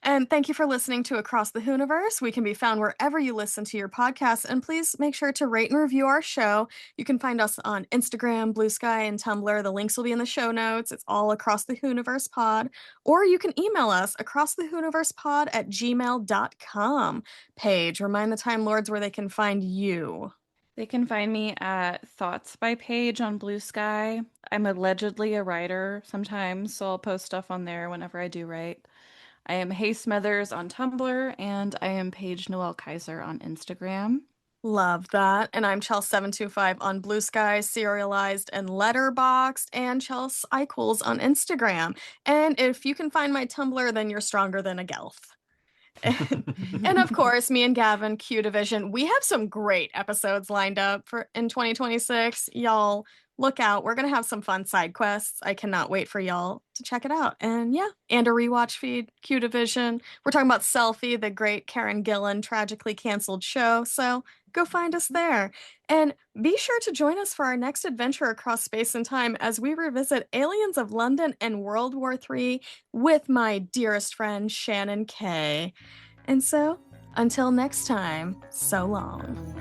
And thank you for listening to Across the Whoniverse. We can be found wherever you listen to your podcasts. And please make sure to rate and review our show. You can find us on Instagram, Blue Sky, and Tumblr. The links will be in the show notes. It's all Across the Whoniverse Pod. Or you can email us, acrossthewhoniversepod@gmail.com. Paige, remind the Time Lords where they can find you. They can find me at Thoughts by Paige on Blue Sky. I'm allegedly a writer sometimes, so I'll post stuff on there whenever I do write. I am Hey Smethers on Tumblr, and I am Paige Noel Kaiser on Instagram. Love that. And I'm Chels725 on Blue Sky, Serialized, and Letterboxd, and Chels Icools on Instagram. And if you can find my Tumblr, then you're stronger than a Gelth. And of course, me and Gavin, Q Division, we have some great episodes lined up for in 2026. Y'all look out. We're going to have some fun side quests. I cannot wait for y'all to check it out. And yeah, and a rewatch feed, Q Division. We're talking about Selfie, the great Karen Gillan tragically canceled show. So go find us there. And be sure to join us for our next adventure across space and time as we revisit Aliens of London and World War III with my dearest friend, Shannon Kay. And so, until next time, so long.